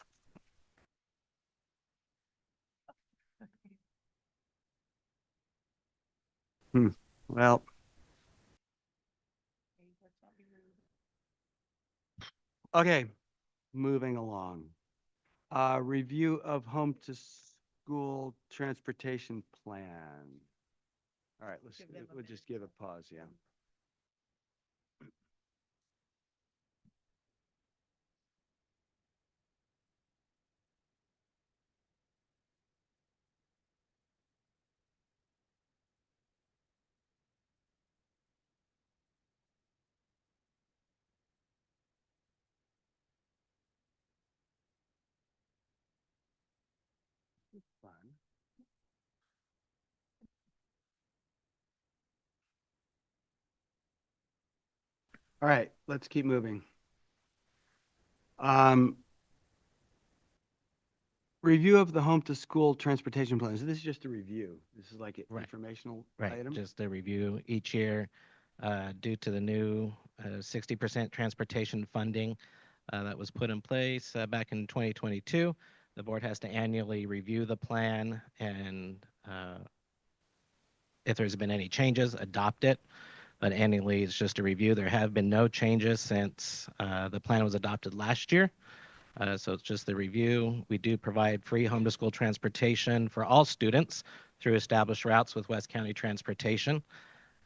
Well. Okay, moving along. Review of home to school transportation plan. All right, we'll just give a pause, yeah. Fun. All right, let's keep moving. Review of the home to school transportation plans. This is just a review. This is like an Right. informational Right, item. just a review each year due to the new 60% transportation funding. that was put in place back in 2022. The board has to annually review the plan and if there's been any changes, adopt it. But annually, it's just a review. There have been no changes since the plan was adopted last year. So it's just the review. We do provide free home to school transportation for all students through established routes with West County Transportation.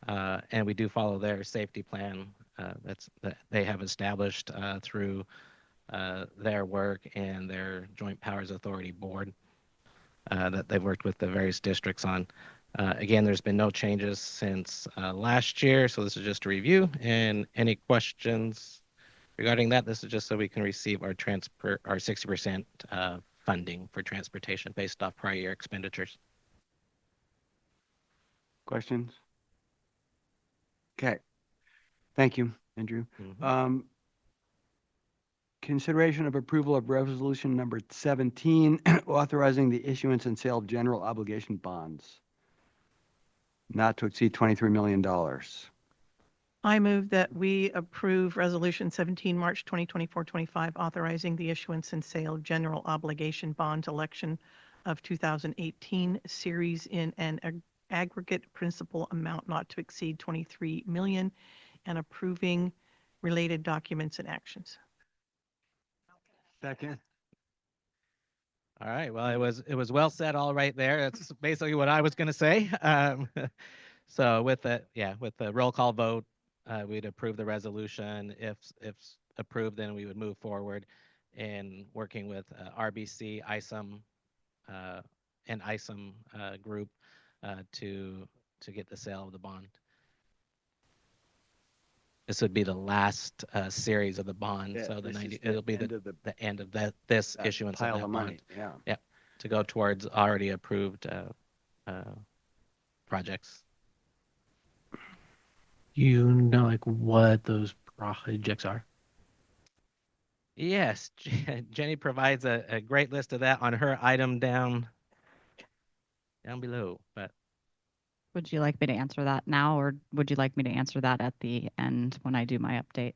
And we do follow their safety plan that they have established through their work and their Joint Powers Authority Board that they've worked with the various districts on. Again, there's been no changes since last year, so this is just a review. And any questions regarding that? This is just so we can receive our 60% funding for transportation based off prior year expenditures. Questions? Okay. Thank you, Andrew. Consideration of approval of resolution number 17, authorizing the issuance and sale of general obligation bonds not to exceed $23 million. I move that we approve Resolution 17, March 2024-25, authorizing the issuance and sale of general obligation bond election of 2018 series in an aggregate principal amount not to exceed 23 million and approving related documents and actions. Second. All right. Well, it was well said all right there. That's basically what I was going to say. So with the roll call vote, we'd approve the resolution. If approved, then we would move forward in working with RBC, ISOM, and ISOM group to get the sale of the bond. This would be the last series of the bond. Yeah, so the this 90 is the it'll be end of the end of this that issuance pile of that of bond. money. Yeah. Yeah, to go towards already approved projects. You know, like what those projects are? Yes, Jenny provides a great list of that on her item down below. But would you like me to answer that now, or would you like me to answer that at the end when I do my update?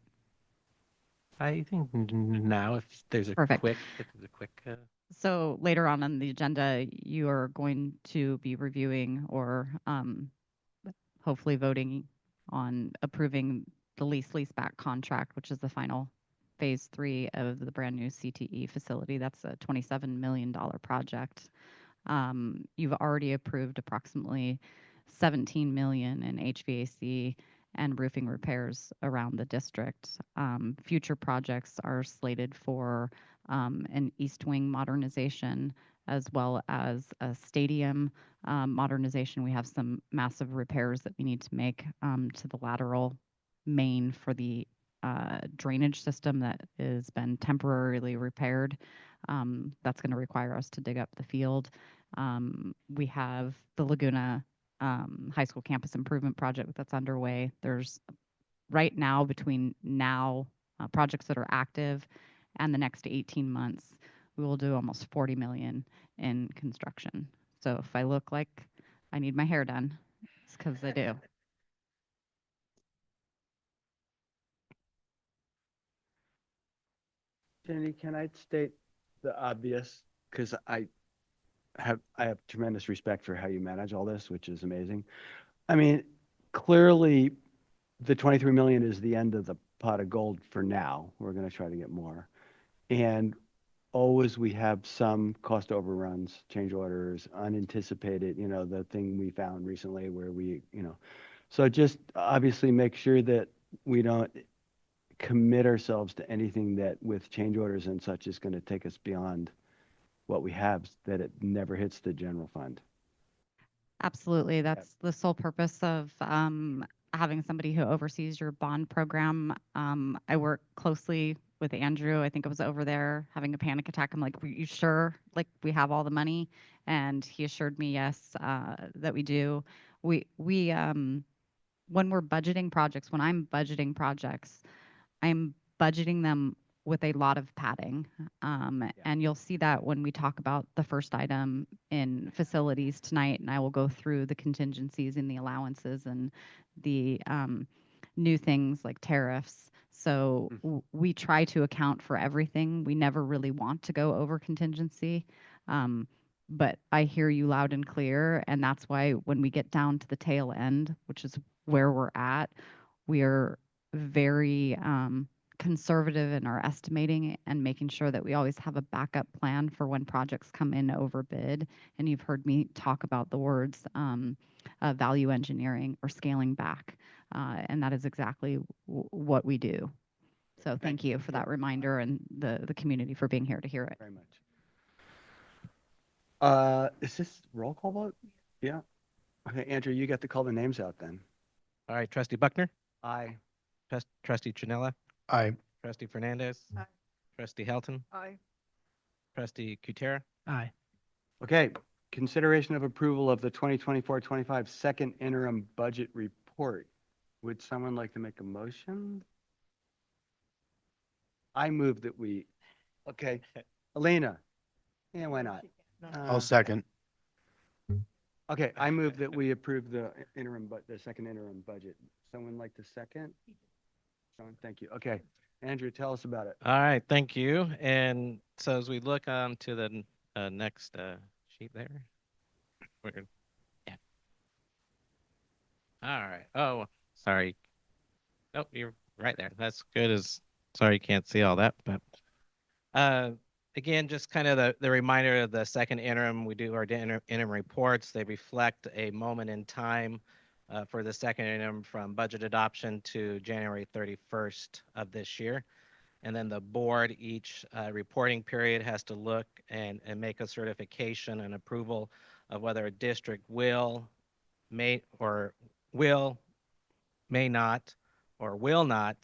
I think now, if there's a Perfect. quick. So later on the agenda, you are going to be reviewing or hopefully voting on approving the leaseback contract, which is the final phase 3 of the brand new CTE facility. That's a $27 million project. You've already approved approximately 17 million in HVAC and roofing repairs around the district. Future projects are slated for an East Wing modernization as well as a stadium modernization. We have some massive repairs that we need to make to the lateral main for the drainage system that has been temporarily repaired. That's going to require us to dig up the field. We have the Laguna High School Campus Improvement Project that's underway. There's right now between projects that are active and the next 18 months, we will do almost 40 million in construction. So if I look like I need my hair done, it's because I do. Jenny, can I state the obvious? Because I have tremendous respect for how you manage all this, which is amazing. I mean, clearly the 23 million is the end of the pot of gold for now. We're going to try to get more. And always we have some cost overruns, change orders, unanticipated, the thing we found recently where so just obviously make sure that we don't commit ourselves to anything that with change orders and such is going to take us beyond what we have, that it never hits the general fund. Absolutely. That's the sole purpose of having somebody who oversees your bond program. I work closely with Andrew. I think I was over there having a panic attack. I'm like, "Are you sure? Like, we have all the money?" And he assured me, yes, that we do. We when we're budgeting projects, when I'm budgeting projects, I'm budgeting them with a lot of padding. And you'll see that when we talk about the first item in facilities tonight, and I will go through the contingencies and the allowances and the new things like tariffs. So we try to account for everything. We never really want to go over contingency. But I hear you loud and clear. And that's why when we get down to the tail end, which is where we're at, we are very conservative in our estimating and making sure that we always have a backup plan for when projects come in over bid. And you've heard me talk about the words value engineering or scaling back. And that is exactly what we do. So thank you for that reminder and the community for being here to hear it. Very much. Is this roll call vote? Yeah. Okay, Andrew, you get to call the names out then. All right, Trustee Buckner, Aye. Trustee Trinella, Aye. Trustee Fernandez, Aye. Trustee Helton, Aye. Trustee Kutera. Aye. Okay, consideration of approval of the 2024-25 second interim budget report. Would someone like to make a motion? I move that we, okay, Elena. Yeah, why not? I'll second. Okay, I move that we approve the the second interim budget. Someone like to second? Someone, thank you. Okay, Andrew, tell us about it. All right, thank you. And so as we look on to the next sheet there. Yeah. All right. Oh, sorry. Oh, you're right there. That's good as, sorry you can't see all that, but again, just kind of the reminder of the second interim. We do our interim reports. They reflect a moment in time for the second interim from budget adoption to January 31st of this year. And then the board, each reporting period has to look and make a certification and approval of whether a district may not, or will not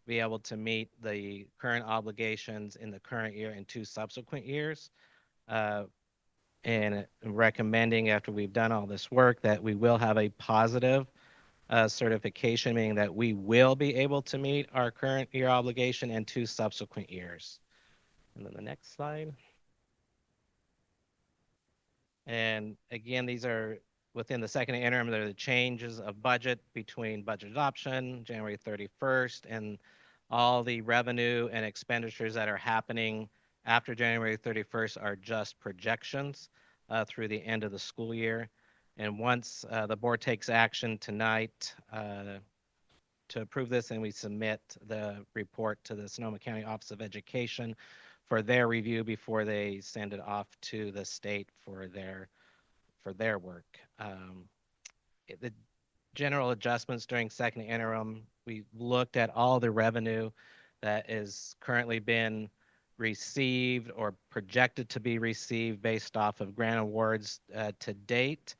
be able to meet the current obligations in the current year and 2 subsequent years. And recommending, after we've done all this work, that we will have a positive certification, meaning that we will be able to meet our current year obligation and 2 subsequent years. And then the next slide. And again, these are within the second interim. There are the changes of budget between budget adoption, January 31st, and all the revenue and expenditures that are happening after January 31st are just projections through the end of the school year. And once the board takes action tonight to approve this, and we submit the report to the Sonoma County Office of Education for their review before they send it off to the state for their work. The general adjustments during second interim, we looked at all the revenue that is currently been received or projected to be received based off of grant awards to date.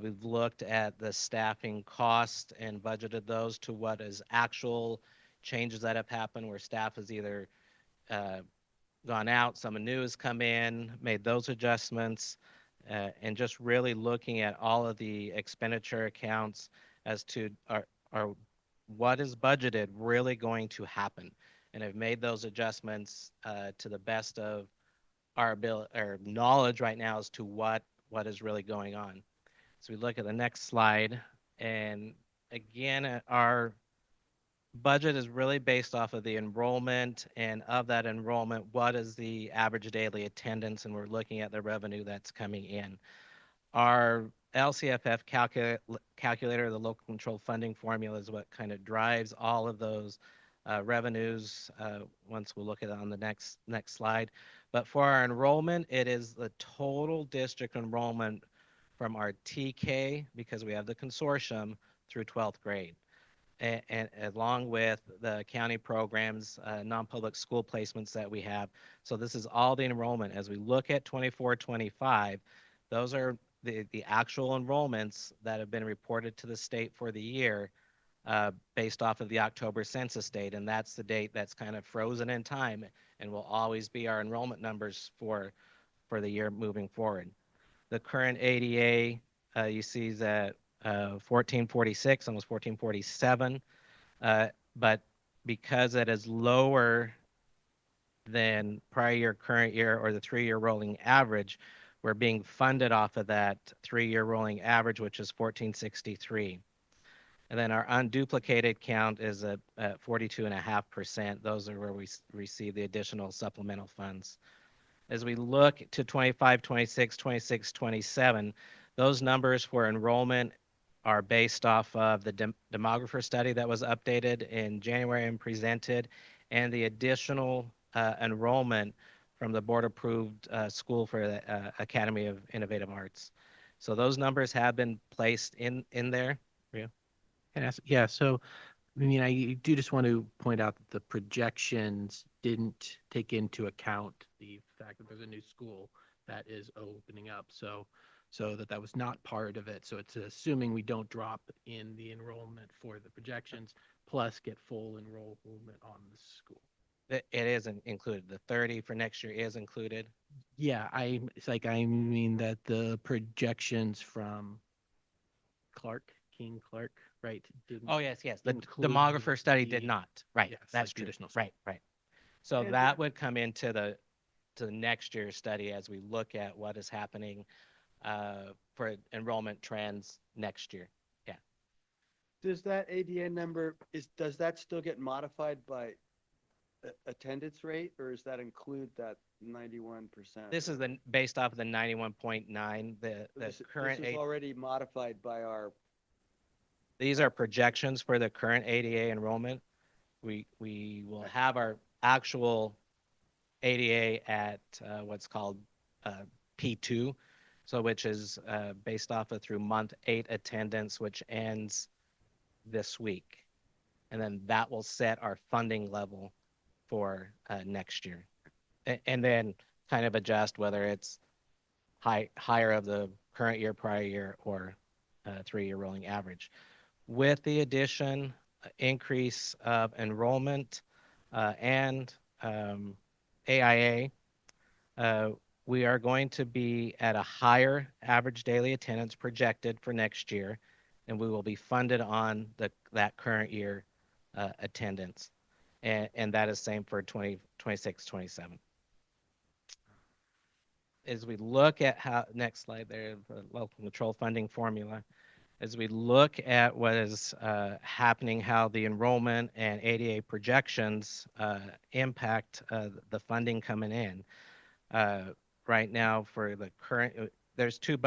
We've looked at the staffing cost and budgeted those to what is actual changes that have happened, where staff has either gone out, someone new has come in, made those adjustments, and just really looking at all of the expenditure accounts as to are what is budgeted really going to happen, and have made those adjustments to the best of our ability or knowledge right now as to what is really going on. So we look at the next slide, and again, our budget is really based off of the enrollment, and of that enrollment, what is the average daily attendance, and we're looking at the revenue that's coming in. Our LCFF calculator, the local control funding formula, is what kind of drives all of those revenues. Once we'll look at it on the next slide. But for our enrollment, it is the total district enrollment from our TK, because we have the consortium, through 12th grade. And along with the county programs, non-public school placements that we have. So this is all the enrollment. As we look at 24-25, those are the actual enrollments that have been reported to the state for the year based off of the October census date. And that's the date that's kind of frozen in time and will always be our enrollment numbers for the year moving forward. The current ADA, you see that 1446, almost 1447, but because it is lower than prior year, current year, or the 3-year rolling average, we're being funded off of that 3-year rolling average, which is 1463. And then our unduplicated count is at 42.5%. Those are where we receive the additional supplemental funds. As we look to 25, 26, 26, 27, those numbers for enrollment are based off of the demographer study that was updated in January and presented, and the additional enrollment from the board-approved school for the Academy of Innovative Arts. So those numbers have been placed in there. Rio? Yeah, so I mean, I do just want to point out that the projections didn't take into account the fact that there's a new school that is opening up. So that was not part of it. So it's assuming we don't drop in the enrollment for the projections, plus get full enrollment on the school. It isn't included. The 30 for next year is included. Yeah, I mean that the projections from King Clark, right? Oh, yes. The include demographer study did the- not. Right. yes, That's like true. traditional school. Right. So And that would come into the next year's study as we look at what is happening for enrollment trends next year. Yeah. Does that ADA number, does that still get modified by attendance rate, or does that include that 91%? This is based off of the 91.9. The current This is already modified by our, these are projections for the current ADA enrollment. We will have our actual ADA at what's called P2, so which is based off of through month 8 attendance, which ends this week. And then that will set our funding level for next year. And then kind of adjust whether it's higher of the current year, prior year, or 3-year rolling average. With the addition, increase of enrollment and AIA, we are going to be at a higher average daily attendance projected for next year, and we will be funded on that current year attendance. And that is same for 2026, 27. As we look at how, next slide there, the local control funding formula, as we look at what is happening, how the enrollment and ADA projections impact the funding coming in. Right now for the current, there's two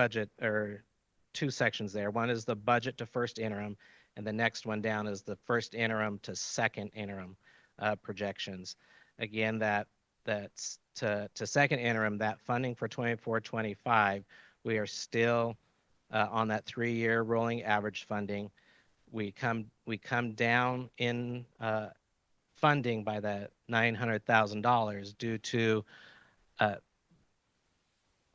sections there. One is the budget to first interim, and the next one down is the first interim to second interim projections. Again, that's to second interim, that funding for 24-25, we are still on that 3-year rolling average funding. We come down in funding by that $900,000 due to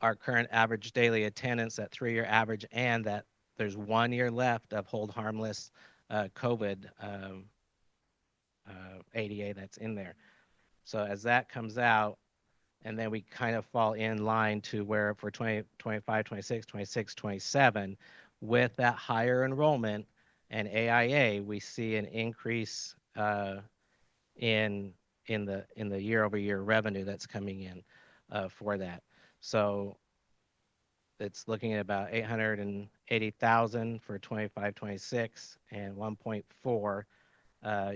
our current average daily attendance, that 3-year average, and that there's 1 year left of hold harmless COVID ADA that's in there. So as that comes out, and then we kind of fall in line to where for 25, 26, 26, 27, with that higher enrollment and AIA, we see an increase in the year-over-year revenue that's coming in for that. So it's looking at about 880,000 for 25, 26, and 1.4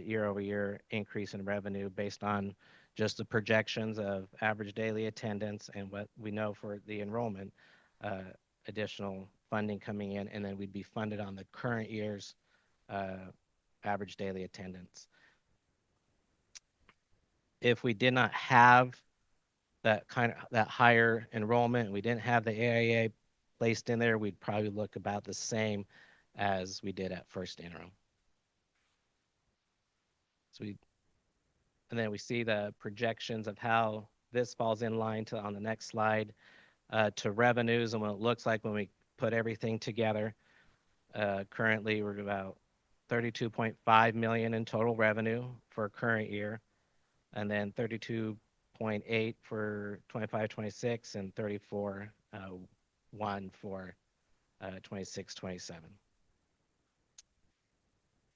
year-over-year increase in revenue based on just the projections of average daily attendance and what we know for the enrollment, additional funding coming in, and then we'd be funded on the current year's average daily attendance. If we did not have that higher enrollment, and we didn't have the AIA placed in there, we'd probably look about the same as we did at first interim. And then we see the projections of how this falls in line to on the next slide to revenues and what it looks like when we put everything together. Currently, we're about 32.5 million in total revenue for current year, and then 32.8 for 25, 26, and 34.1 for 26, 27.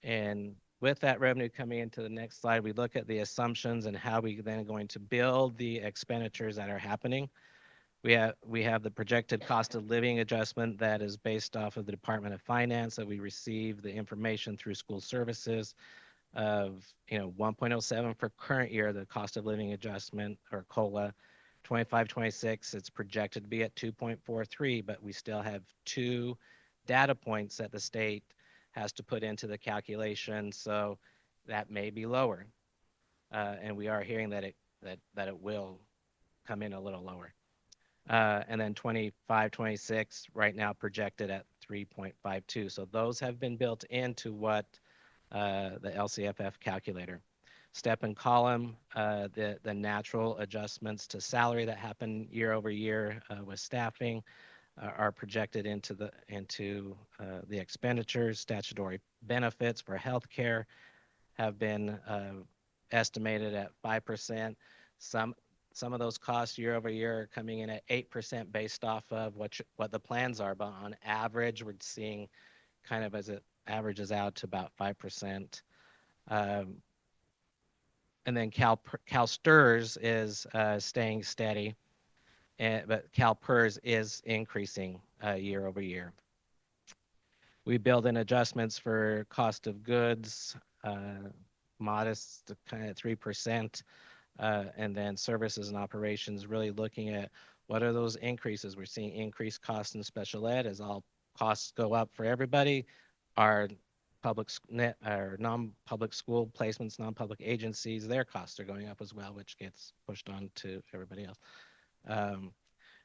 And with that revenue coming into the next slide, we look at the assumptions and how we then going to build the expenditures that are happening. We have the projected cost of living adjustment that is based off of the Department of Finance, that we receive the information through school services of 1.07 for current year, the cost of living adjustment or COLA. 25-26, it's projected to be at 2.43, but we still have 2 data points that the state has to put into the calculation, so that may be lower. And we are hearing that it will come in a little lower. And then 25-26 right now projected at 3.52. So those have been built into what the LCFF calculator. Step and column, the natural adjustments to salary that happen year over year with staffing are projected into the expenditures. Statutory benefits for healthcare have been estimated at 5%. Some of those costs year over year are coming in at 8% based off of what the plans are, but on average, we're seeing kind of as it averages out to about 5%. And then CalSTRS is staying steady, but CalPERS is increasing year over year. We build in adjustments for cost of goods, modest, kind of 3%, and then services and operations, really looking at what are those increases. We're seeing increased costs in special ed as all costs go up for everybody. Our non-public school placements, non-public agencies, their costs are going up as well, which gets pushed on to everybody else. And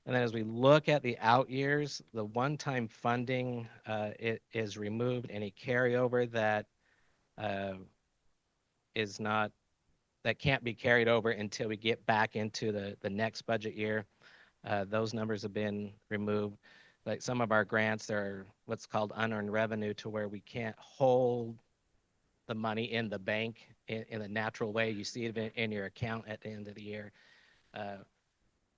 then as we look at the out years, the one-time funding it is removed. Any carryover that can't be carried over until we get back into the next budget year, those numbers have been removed. Like some of our grants, they're what's called unearned revenue, to where we can't hold the money in the bank in a natural way. You see it in your account at the end of the year,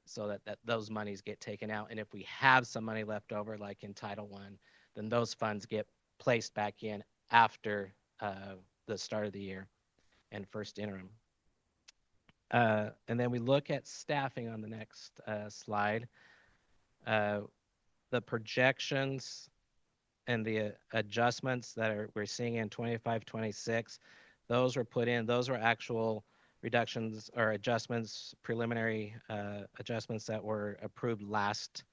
so that those monies get taken out. And if we have some money left over, like in Title I, then those funds get placed back in after the start of the year and first interim. And then we look at staffing on the next slide. The projections and the adjustments that we're seeing in 25-26, those were put in. Those were actual reductions or adjustments, preliminary adjustments that were approved last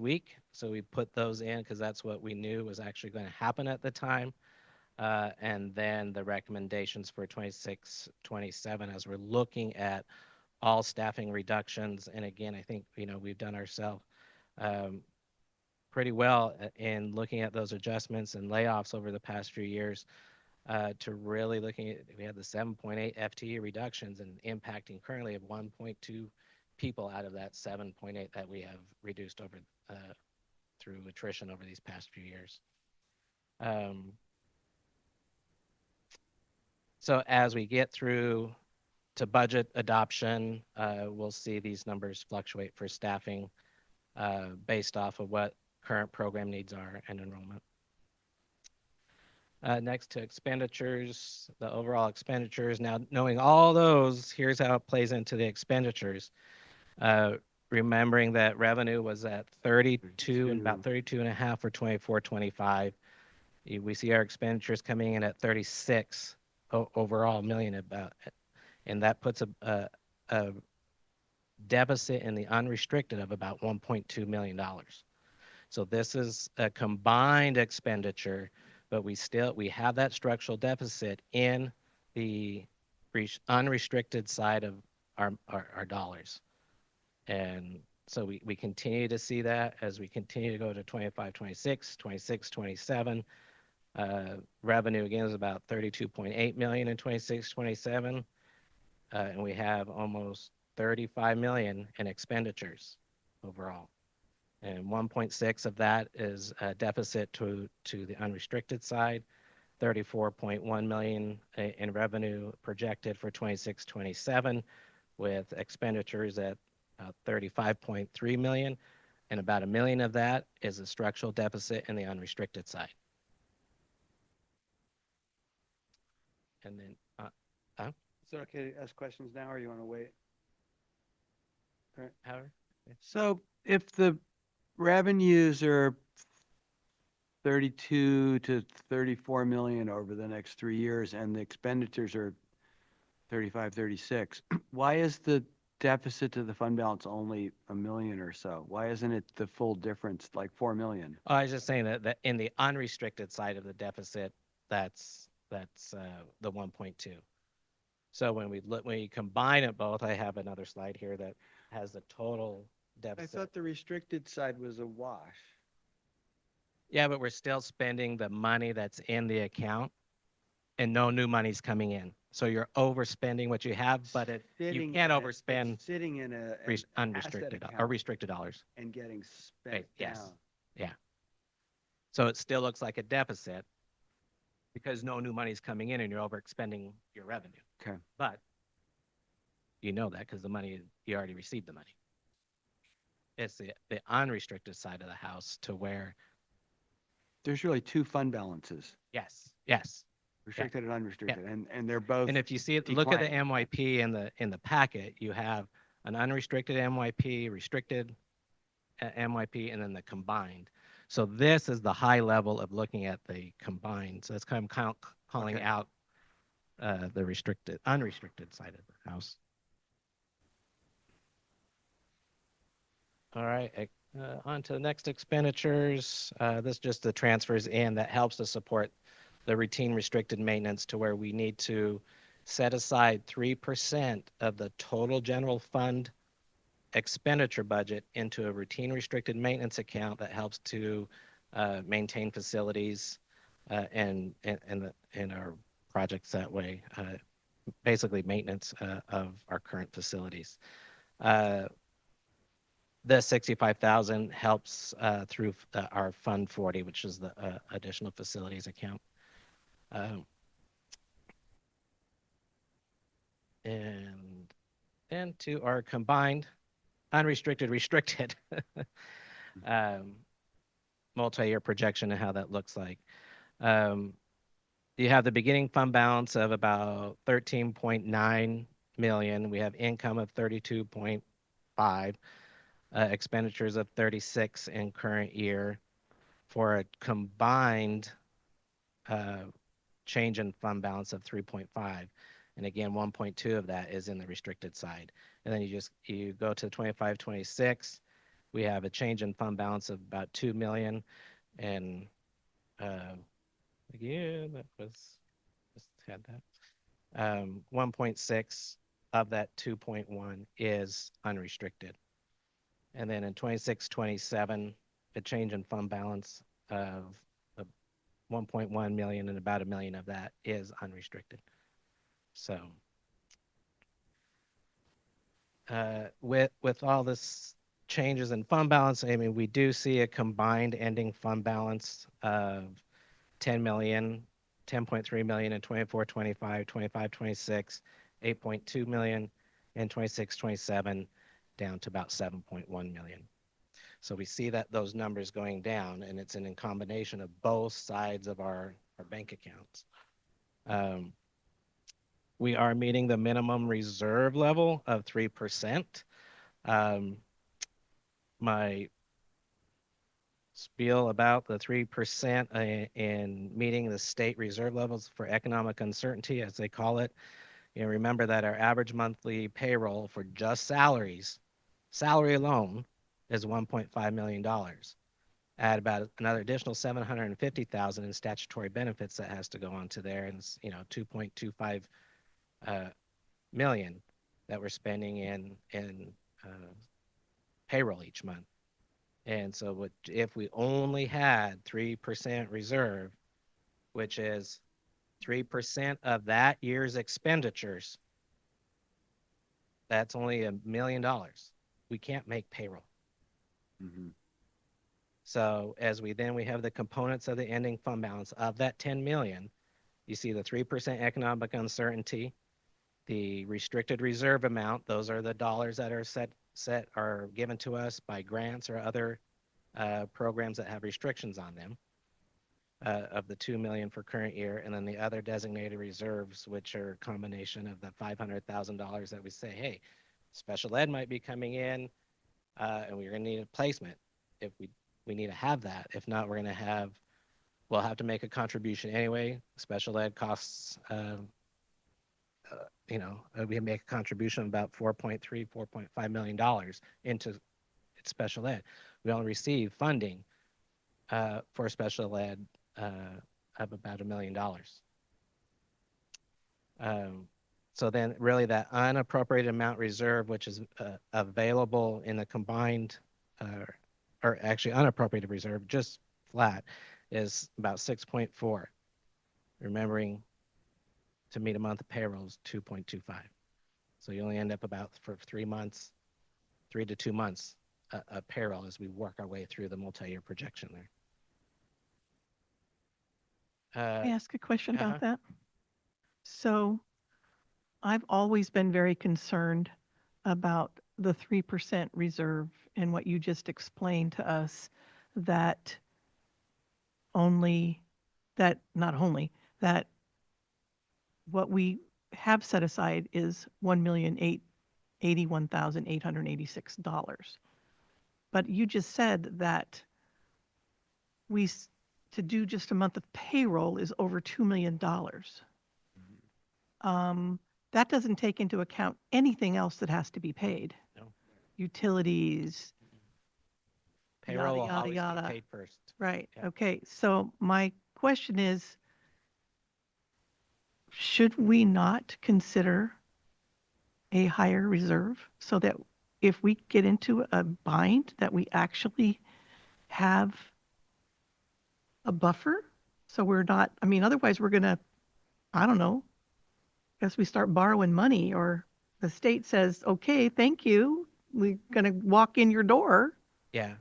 week. So we put those in because that's what we knew was actually going to happen at the time. And then the recommendations for 26-27 as we're looking at all staffing reductions. And again, I think we've done ourselves pretty well in looking at those adjustments and layoffs over the past few years, to really looking at, we had the 7.8 FTE reductions and impacting currently of 1.2 people out of that 7.8 that we have reduced over through attrition over these past few years. So as we get through to budget adoption, we'll see these numbers fluctuate for staffing based off of what current program needs are and enrollment. Next to expenditures, the overall expenditures. Now, knowing all those, here's how it plays into the expenditures. Remembering that revenue was at 32 and about 32.5 for 24-25. We see our expenditures coming in at 36 overall million about, and that puts a deficit in the unrestricted of about $1.2 million. So this is a combined expenditure, but we have that structural deficit in the unrestricted side of our dollars. And so we continue to see that as we continue to go to 25-26, 26-27. Revenue again is about 32.8 million in 26-27. And we have almost 35 million in expenditures overall. And 1.6 of that is a deficit to the unrestricted side, 34.1 million in revenue projected for 26-27, with expenditures at 35.3 million, and about $1 million of that is a structural deficit in the unrestricted side. And then, Is it okay to ask questions now, or you want to wait? Howard? So if the revenues are 32 to 34 million over the next 3 years and the expenditures are 35, 36, why is the deficit to the fund balance only a million or so? Why isn't it the full difference, like 4 million? Oh, I was just saying that in the unrestricted side of the deficit, that's the 1.2. So when you combine it both, I have another slide here that has the total I deficit. thought the restricted side was a wash. Yeah, but we're still spending the money that's in the account and no new money's coming in. So you're overspending what you have, but you Sitting can't in overspend sitting in a unrestricted or account restricted dollars. and getting spent Right, yes. down. Yeah. So it still looks like a deficit because no new money's coming in and you're overexpending your revenue. Okay. But you know that because the money, you already received the money. It's the unrestricted side of the house to where, There's really two fund balances, yes. restricted and unrestricted, and they're both. And if you see it, look at the declining. MYP in the packet, you have an unrestricted MYP, restricted MYP, and then the combined. So this is the high level of looking at the combined. So that's kind of calling Okay. out the unrestricted side of the house. All right, on to the next expenditures. This is just the transfers in that helps to support the routine restricted maintenance to where we need to set aside 3% of the total general fund expenditure budget into a routine restricted maintenance account that helps to maintain facilities and our projects that way, basically maintenance of our current facilities. The 65,000 helps through our Fund 40, which is the additional facilities account. And to our combined unrestricted, restricted multi-year projection and how that looks like. You have the beginning fund balance of about 13.9 million. We have income of 32.5, expenditures of 36 in current year for a combined change in fund balance of 3.5. And again, 1.2 of that is in the restricted side. And then you go to 25, 26, we have a change in fund balance of about 2 million. And again, that was, just had that. 1.6 of that 2.1 is unrestricted. And then in 26, 27, a change in fund balance of 1.1 million, and about $1 million of that is unrestricted. So with all this changes in fund balance, I mean, we do see a combined ending fund balance of 10 million, 10.3 million in 24, 25, 25, 26, 8.2 million in 26, 27, down to about 7.1 million. So we see that those numbers going down, and it's in combination of both sides of our bank accounts. We are meeting the minimum reserve level of 3%. My spiel about the 3% in meeting the state reserve levels for economic uncertainty, as they call it. You know, remember that our average monthly payroll for just salaries, salary alone, is $1.5 million. Add about another additional 750,000 in statutory benefits that has to go onto there, and 2.25 million that we're spending in payroll each month. And so if we only had 3% reserve, which is 3% of that year's expenditures, that's only $1 million. We can't make payroll. Mm-hmm. So as we have the components of the ending fund balance of that 10 million, you see the 3% economic uncertainty, the restricted reserve amount, those are the dollars that are set are given to us by grants or other programs that have restrictions on them, of the 2 million for current year, and then the other designated reserves, which are a combination of the $500,000 that we say, hey, special ed might be coming in, and we're going to need a placement. If we need to have that. If not, we'll have to make a contribution anyway. Special ed costs, we make a contribution of about $4.5 million into special ed. We only receive funding for special ed of about $1 million. So then really that unappropriated amount reserve, which is available in the combined, or actually unappropriated reserve, just flat, is about 6.4. Remembering to meet a month of payroll is 2.25. So you only end up about for 3 months, 3 to 2 months of payroll as we work our way through the multi-year projection there. Can I ask a question uh-huh. about that? So I've always been very concerned about the 3% reserve and what you just explained to us, that that what we have set aside is $1,081,886. But you just said that to do just a month of payroll is over $2 million. That doesn't take into account anything else that has to be paid. No. Utilities. Payroll will yada, always yada. be paid first. Right. Yeah. Okay. So my question is, should we not consider a higher reserve so that if we get into a bind, that we actually have a buffer? So we're not, I mean, otherwise we're going to, I don't know, guess we start borrowing money, or the state says, okay, thank you, we're going to walk in your door. Yeah.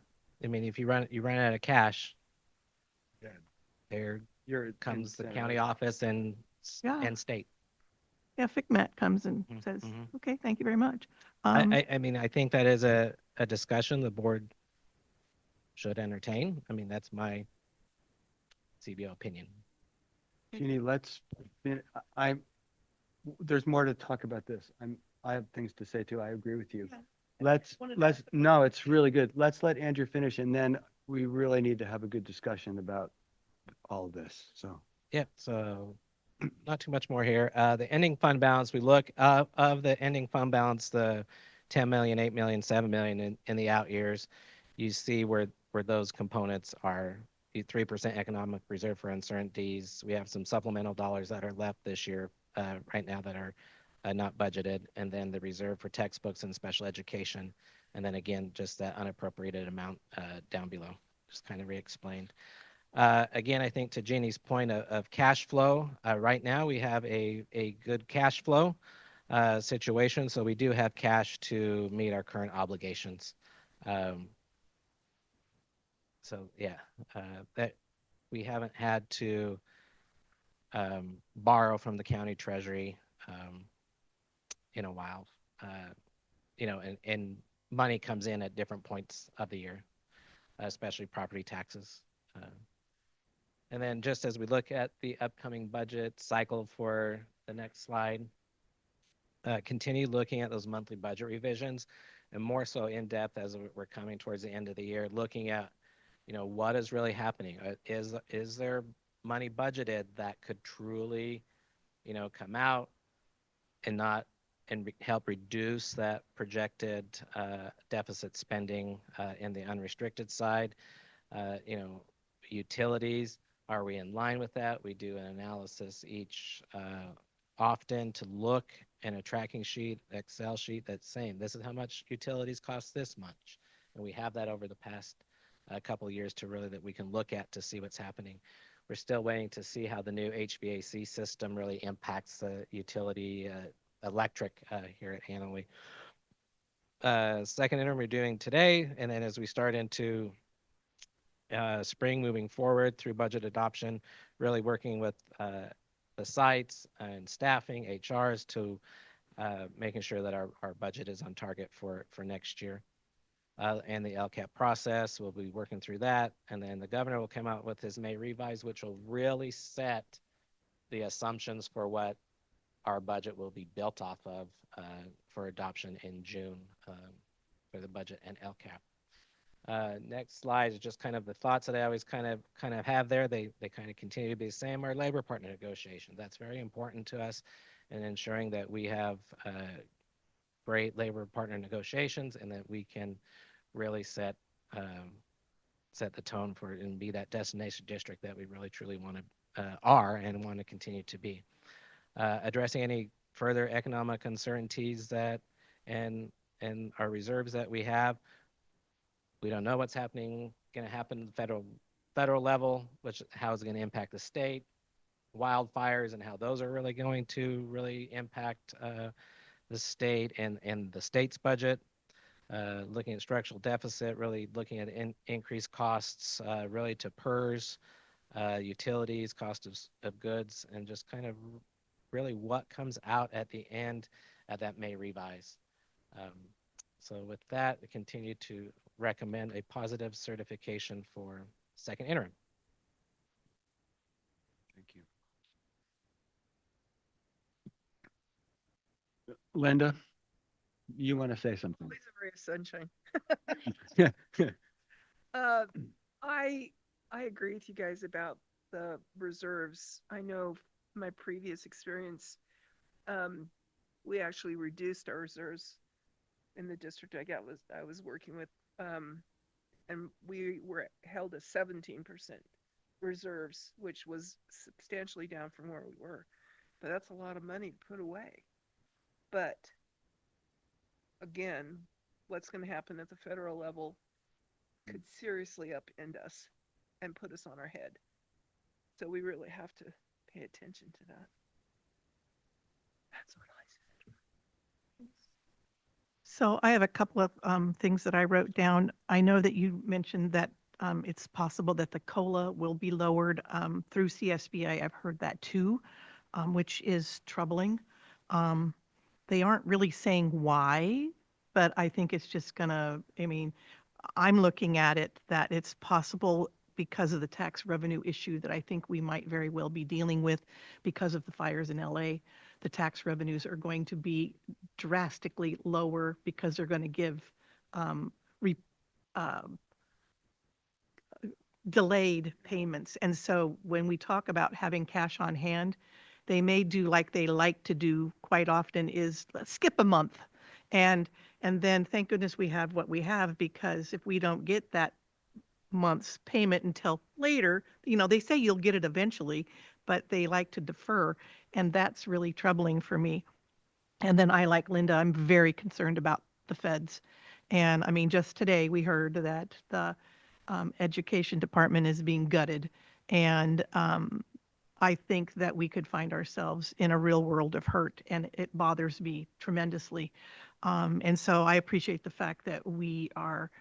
I mean, if you run out of cash, Yeah. there You're comes the incentive. county office and Yeah. and state. Yeah, FICMAT comes and Mhm, says, mhm. okay, thank you very much. I mean, I think that is a discussion the board should entertain. I mean, that's my CBO opinion. Jeannie, there's more to talk about this. I have things to say too. I agree with you. Yeah. No, it's really good. Let's let Andrew finish, and then we really need to have a good discussion about all of this. So. Yeah, so not too much more here. The ending fund balance, we look of the ending fund balance, the 10 million, 8 million, 7 million in the out years, you see where those components are. The 3% economic reserve for uncertainties. We have some supplemental dollars that are left this year right now that are not budgeted, and then the reserve for textbooks and special education, and then again just that unappropriated amount down below, just kind of re-explained. Again, I think to Jeannie's point of cash flow, right now we have a good cash flow situation, so we do have cash to meet our current obligations. So yeah, that we haven't had to borrow from the county treasury in a while. And money comes in at different points of the year, especially property taxes. And then just as we look at the upcoming budget cycle for the next slide, continue looking at those monthly budget revisions, and more so in depth as we're coming towards the end of the year, looking at, what is really happening. Is there money budgeted that could truly, come out and help reduce that projected deficit spending in the unrestricted side? Utilities, are we in line with that? We do an analysis each often to look in a tracking sheet, Excel sheet that's saying this is how much utilities cost this much. And we have that over the past couple of years to really that we can look at to see what's happening. We're still waiting to see how the new HVAC system really impacts the utility electric here at Hanley. Second interim we're doing today, and then as we start into spring moving forward through budget adoption, really working with the sites and staffing, HRs to making sure that our budget is on target for next year. And the LCAP process, we'll be working through that. And then the governor will come out with his May revise, which will really set the assumptions for what our budget will be built off of for adoption in June for for the budget and LCAP. Next slide is just kind of the thoughts that I always kind of have there. They kind of continue to be the same. Our labor partner negotiations, that's very important to us in ensuring that we have great labor partner negotiations and that we can really set the tone for it and be that destination district that we really truly want to are and want to continue to be. Addressing any further economic uncertainties that and our reserves that we have. We don't know what's going to happen at the federal level, how is it going to impact the state, wildfires and how those are really going to really impact the state and the state's budget. Looking at structural deficit, really looking at increased costs really to PERS, utilities, cost of goods, and just kind of really what comes out at the end at that May revise. So with that, I continue to recommend a positive certification for second interim. Thank you. Linda, you want to say something? Always a ray of sunshine. Yeah. I agree with you guys about the reserves. I know my previous experience, we actually reduced our reserves in the district I was working with, and we were held at 17% reserves, which was substantially down from where we were. But that's a lot of money to put away. But again, what's going to happen at the federal level could seriously upend us and put us on our head. So we really have to pay attention to that. That's what I said. So I have a couple of things that I wrote down. I know that you mentioned that it's possible that the COLA will be lowered through CSBA. I've heard that too, which is troubling. They aren't really saying why, but I think it's just gonna, I'm looking at it that it's possible because of the tax revenue issue that I think we might very well be dealing with because of the fires in LA. The tax revenues are going to be drastically lower because they're going to give delayed payments. And so when we talk about having cash on hand, they may do like they like to do quite often is let's skip a month. And then thank goodness we have what we have, because if we don't get that month's payment until later, they say you'll get it eventually, but they like to defer. And that's really troubling for me. And then I, like Linda, I'm very concerned about the feds. And just today we heard that the education department is being gutted. And I think that we could find ourselves in a real world of hurt, and it bothers me tremendously. And so I appreciate the fact that we are,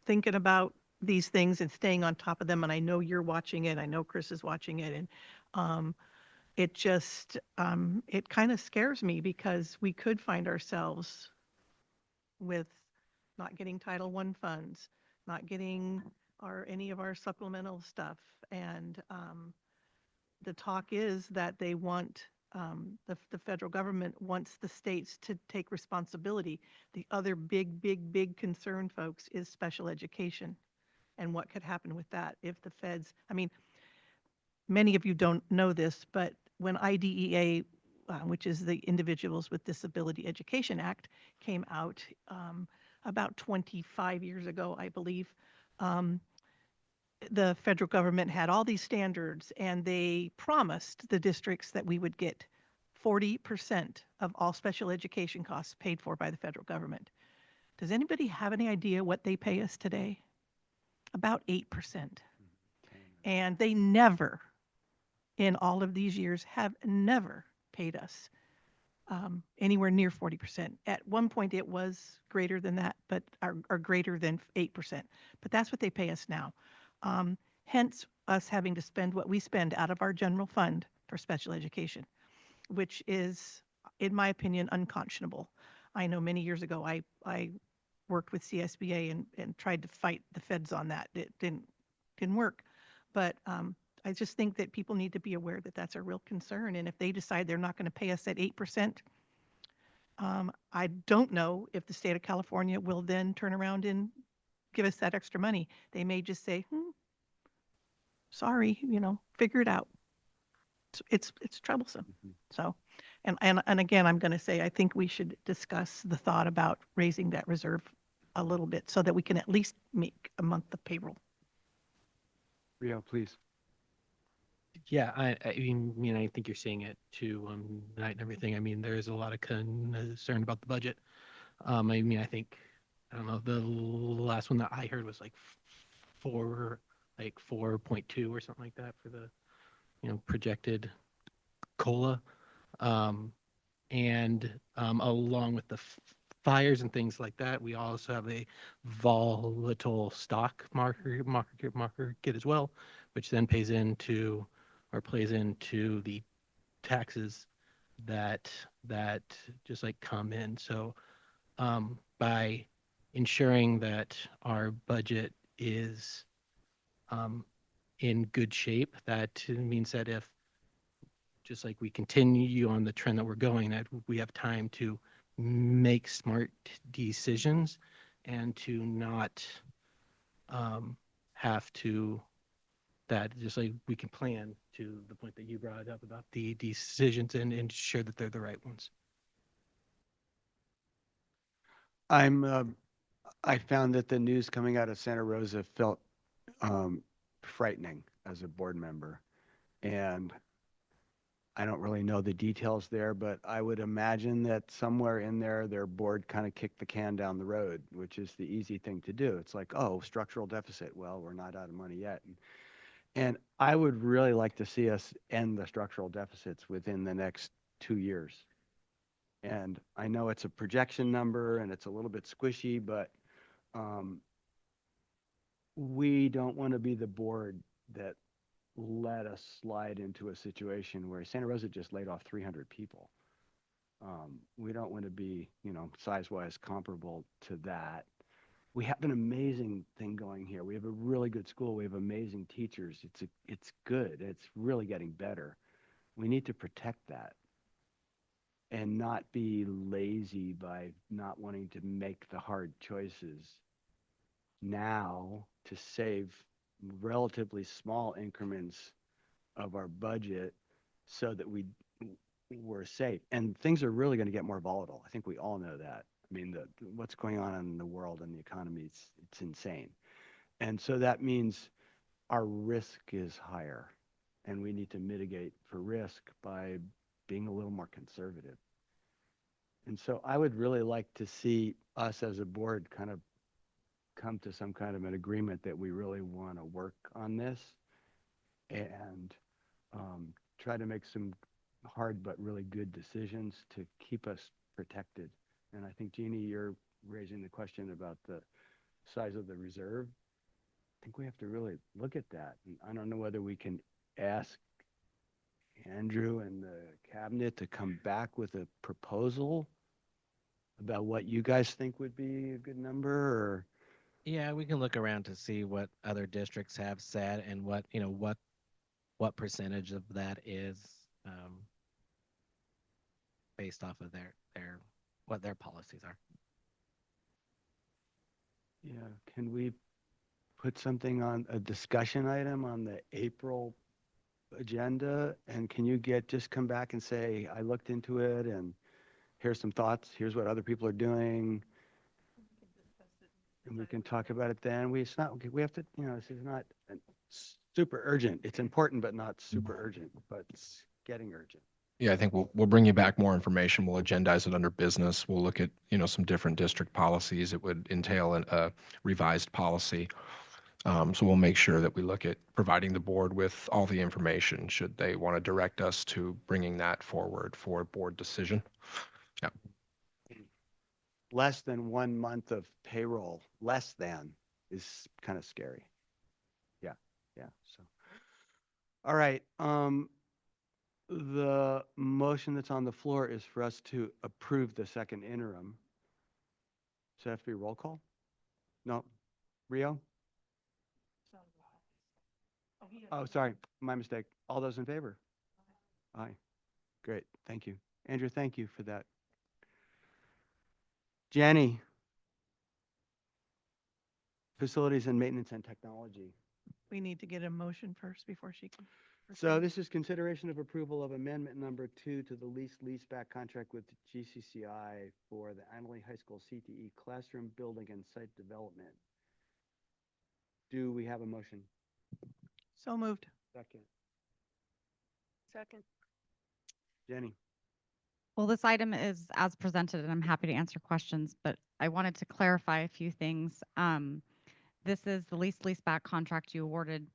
thinking about these things and staying on top of them. And I know you're watching it. I know Chris is watching it. And it just, it kind of scares me because we could find ourselves with not getting Title I funds, not getting any of our supplemental stuff. And the talk is that they want, the federal government wants the states to take responsibility. The other big concern, folks, is special education and what could happen with that if the feds, many of you don't know this, but when IDEA, which is the Individuals with Disability Education Act, came out about 25 years ago, I believe, the federal government had all these standards, and they promised the districts that we would get 40% of all special education costs paid for by the federal government. Does anybody have any idea what they pay us today? About 8%. And they never, in all of these years, have never paid us anywhere near 40%. At one point it was greater than that, but or greater than 8%. But that's what they pay us now. Hence us having to spend what we spend out of our general fund for special education, which is, in my opinion, unconscionable. I know many years ago I worked with CSBA and tried to fight the feds on that. It didn't work. But I just think that people need to be aware that that's a real concern. And if they decide they're not going to pay us at 8%, I don't know if the state of California will then turn around and give us that extra money. They may just say, sorry, figure it out. It's troublesome. So, and again, I'm going to say, I think we should discuss the thought about raising that reserve a little bit so that we can at least make a month of payroll. Rio, please. Yeah, I think you're seeing it too, tonight and everything. I mean, there is a lot of concern about the budget. I don't know, the last one that I heard was like 4.2 or something like that for the, projected COLA. Along with the fires and things like that, we also have a volatile stock market as well, which then plays into the taxes that just like come in. So by ensuring that our budget is in good shape, that means that if just like we continue on the trend that we're going, that we have time to make smart decisions and to not have to, that just like we can plan to the point that you brought up about the decisions and ensure that they're the right ones. I found that the news coming out of Santa Rosa felt frightening as a board member. And I don't really know the details there, but I would imagine that somewhere in there, their board kind of kicked the can down the road, which is the easy thing to do. It's like, oh, structural deficit. Well, we're not out of money yet. And I would really like to see us end the structural deficits within the next 2 years. And I know it's a projection number and it's a little bit squishy, but we don't want to be the board that let us slide into a situation where Santa Rosa just laid off 300 people. We don't want to be, size-wise comparable to that. We have an amazing thing going here. We have a really good school. We have amazing teachers. It's good. It's really getting better. We need to protect that and not be lazy by not wanting to make the hard choices now to save relatively small increments of our budget so that we're safe. And things are really going to get more volatile. I think we all know that. I mean, what's going on in the world and the economy, it's insane. And so that means our risk is higher, and we need to mitigate for risk by being a little more conservative. And so I would really like to see us as a board kind of come to some kind of an agreement that we really want to work on this and try to make some hard but really good decisions to keep us protected. And I think, Jeannie, you're raising the question about the size of the reserve. I think we have to really look at that. And I don't know whether we can ask Andrew and the cabinet to come back with a proposal about what you guys think would be a good number, or Yeah, we can look around to see what other districts have said and what percentage of that is based off of what their policies are. yeah, can we put something on a discussion item on the April agenda? And can you just come back and say, I looked into it and here's some thoughts, here's what other people are doing. And we can talk about it then. We have to, this is not super urgent. It's important, but not super urgent, but it's getting urgent. Yeah, I think we'll bring you back more information. We'll agendize it under business. We'll look at, some different district policies. It would entail a revised policy. So we'll make sure that we look at providing the board with all the information should they want to direct us to bringing that forward for board decision. Yeah. Less than 1 month of payroll, less than, is kind of scary. Yeah. So, all right. The motion that's on the floor is for us to approve the second interim. Does that have to be roll call? No. Rio? Oh, sorry. My mistake. All those in favor? Aye. Great. Thank you. Andrew, thank you for that Jenny. Facilities and maintenance and technology. We need to get a motion first before she can. So proceed. this is consideration of approval of amendment number 2 to the leaseback contract with GCCI for the Annalee High School CTE classroom building and site development. Do we have a motion? So moved. Second. Second. Jenny. Well, this item is as presented, and I'm happy to answer questions, but I wanted to clarify a few things. This is the leaseback contract you awarded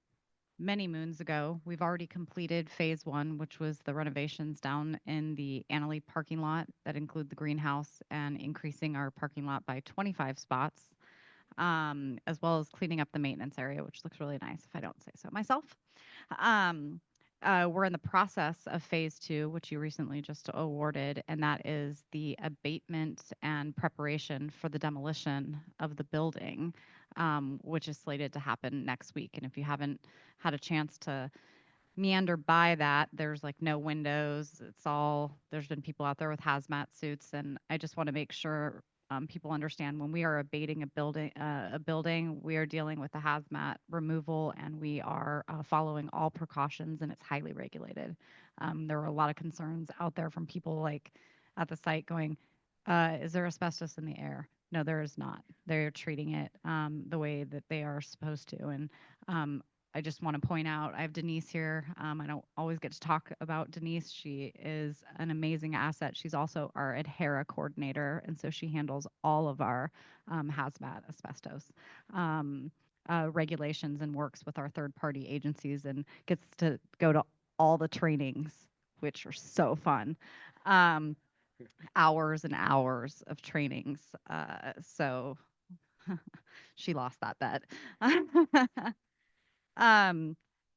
many moons ago. We've already completed phase 1, which was the renovations down in the Annalee parking lot that include the greenhouse and increasing our parking lot by 25 spots, as well as cleaning up the maintenance area, which looks really nice if I don't say so myself. We're in the process of phase 2, which you recently just awarded, and that is the abatement and preparation for the demolition of the building, which is slated to happen next week. And if you haven't had a chance to meander by that, there's like no windows. There's been people out there with hazmat suits, and I just want to make sure people understand when we are abating a building, we are dealing with the hazmat removal, and we are following all precautions, and it's highly regulated. There were a lot of concerns out there from people like at the site going, is there asbestos in the air? No, there is not. They're treating it the way that they are supposed to. And I just want to point out, I have Denise here. I don't always get to talk about Denise. She is an amazing asset. She's also our ADHERA coordinator, and so she handles all of our hazmat asbestos regulations and works with our third-party agencies and gets to go to all the trainings, which are so fun. Hours and hours of trainings. So she lost that bet.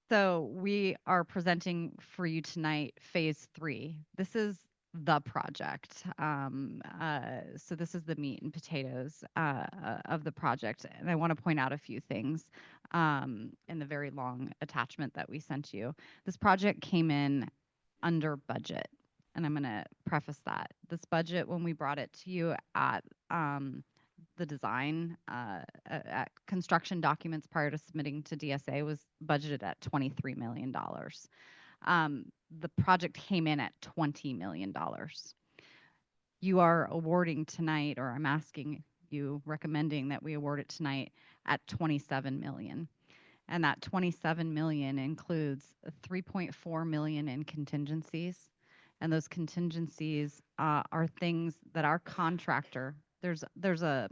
So we are presenting for you tonight phase 3. This is the project. So this is the meat and potatoes of the project. And I want to point out a few things in the very long attachment that we sent you. This project came in under budget. And I'm going to preface that. This budget, when we brought it to you at the design, at construction documents prior to submitting to DSA, was budgeted at $23 million. The project came in at $20 million. You are awarding tonight, or I'm asking you, recommending that we award it tonight at $27 million. And that $27 million includes $3.4 million in contingencies. And those contingencies are things that our contractor, there's a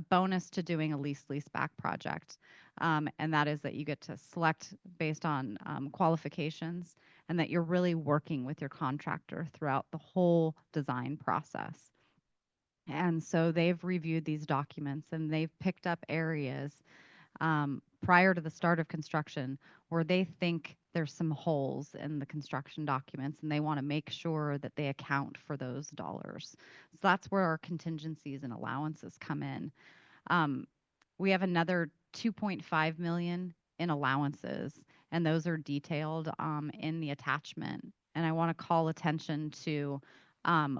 bonus to doing a leaseback project. And that is that you get to select based on qualifications, and that you're really working with your contractor throughout the whole design process. And so they've reviewed these documents, and they've picked up areas prior to the start of construction where they think there's some holes in the construction documents, and they want to make sure that they account for those dollars. So that's where our contingencies and allowances come in. We have another $2.5 million in allowances, and those are detailed in the attachment. And I want to call attention to